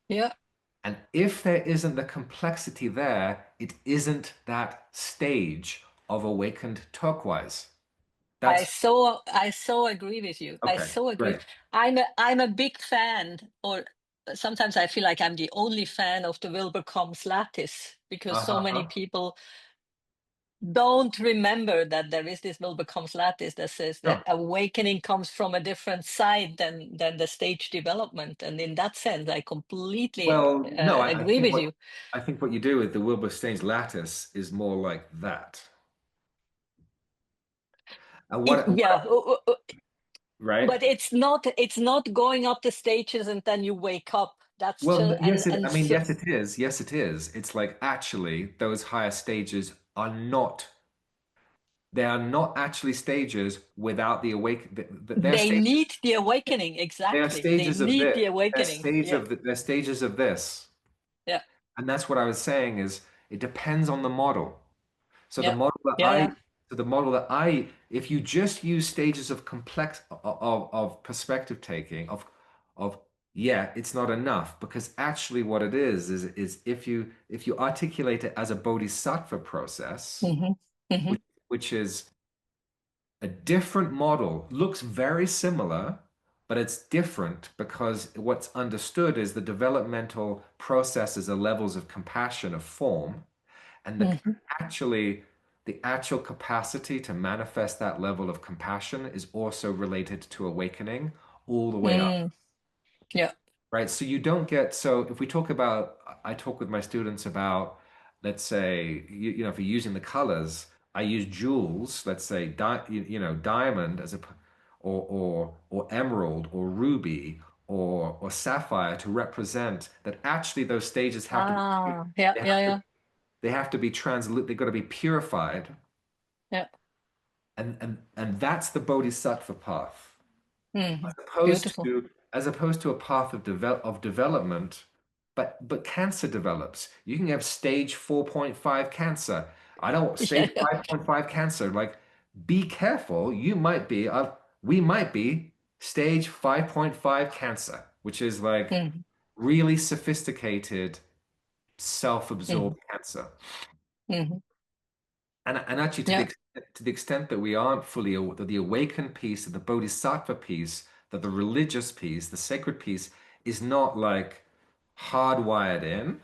Yeah. and if there isn't the complexity there, it isn't that stage of awakened turquoise. That's I so agree with you. I okay, so agree. great. I'm a big fan, or sometimes I feel like I'm the only fan of the Wilbur Combs lattice, because so many Uh-huh. people don't remember that there is this Wilbur Combs lattice that says that Sure. awakening comes from a different side than the stage development. And in that sense, I completely Well, no, I agree think with what you. I think what you do with the Wilbur-Staines lattice is more like that. And Yeah, right? but it's not going up the stages and then you wake up. That's Well, just yes, and I mean, so yes, it is. Yes, it is. It's like actually those higher stages are not, they are not actually stages without the awake. They're they stages. need the awakening. They are Exactly, they stages of need this. the awakening. Yeah, They're stages of this. yeah, And that's what I was saying is it depends on the model. So the yeah, model that yeah, I, yeah. so the model that I, if you just use stages of complex of perspective taking of yeah, it's not enough, because actually what it is if you articulate it as a bodhisattva process, Hmm. Hmm. which is a different model, looks very similar, but it's different because what's understood is the developmental processes or levels of compassion of form, and Hmm. actually the actual capacity to manifest that level of compassion is also related to awakening all the way up, Mm, yeah. right? So you don't get, so if we talk about, I talk with my students about, let's say, if you're using the colors, I use jewels, let's say, diamond as a, or emerald or ruby or sapphire, to represent that actually those stages have to be, Ah, yeah, they yeah, have to, yeah, they have to be translut, they've got to be purified, yeah. and that's the bodhisattva path, Hmm. as opposed Beautiful. to a path of development. But cancer develops. You can have stage 4.5 cancer. I don't Yeah, stage yeah. 5.5 cancer. Like, be careful. We might be stage 5.5 cancer, which is like Hmm. really sophisticated, Hmm. self-absorbed cancer. Hmm. And actually, Yeah. to the extent that we aren't fully that the awakened piece, the bodhisattva piece, that the religious piece, the sacred piece is not like hardwired in,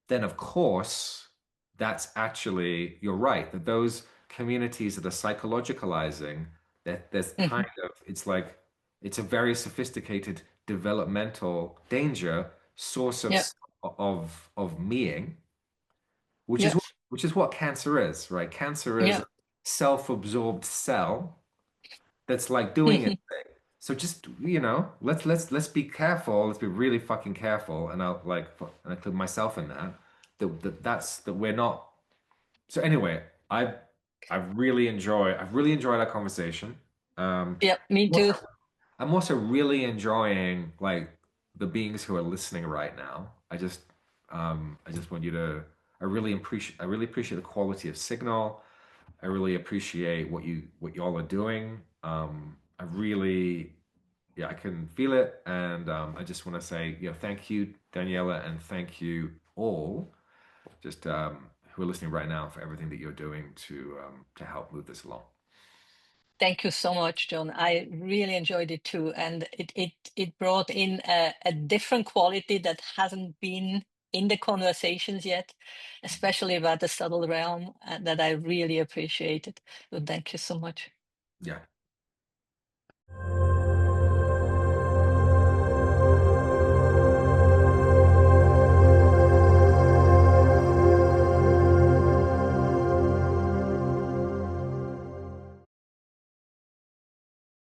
then of course that's actually, you're right, that those communities that are psychologicalizing, that there's Hmm. kind of, it's like it's a very sophisticated developmental danger source Yeah. of meing, which is Yeah. what cancer is, right? Cancer is Yeah. a self-absorbed cell that's like doing it. Hmm. So just, let's be careful. Let's be really fucking careful. And and I include myself in that. That we're not. So anyway, I've really enjoyed our conversation. Um, Yeah. Me I'm also, too. I'm also really enjoying like the beings who are listening right now. I just want you to. I really appreciate the quality of signal. I really appreciate what y'all are doing. I really yeah, I can feel it, and I just want to say, thank you, Daniela, and thank you all, just who are listening right now, for everything that you're doing to help move this along. Thank you so much, John. I really enjoyed it too, and it brought in a different quality that hasn't been in the conversations yet, especially about the subtle realm, that I really appreciated. So thank you so much. Yeah,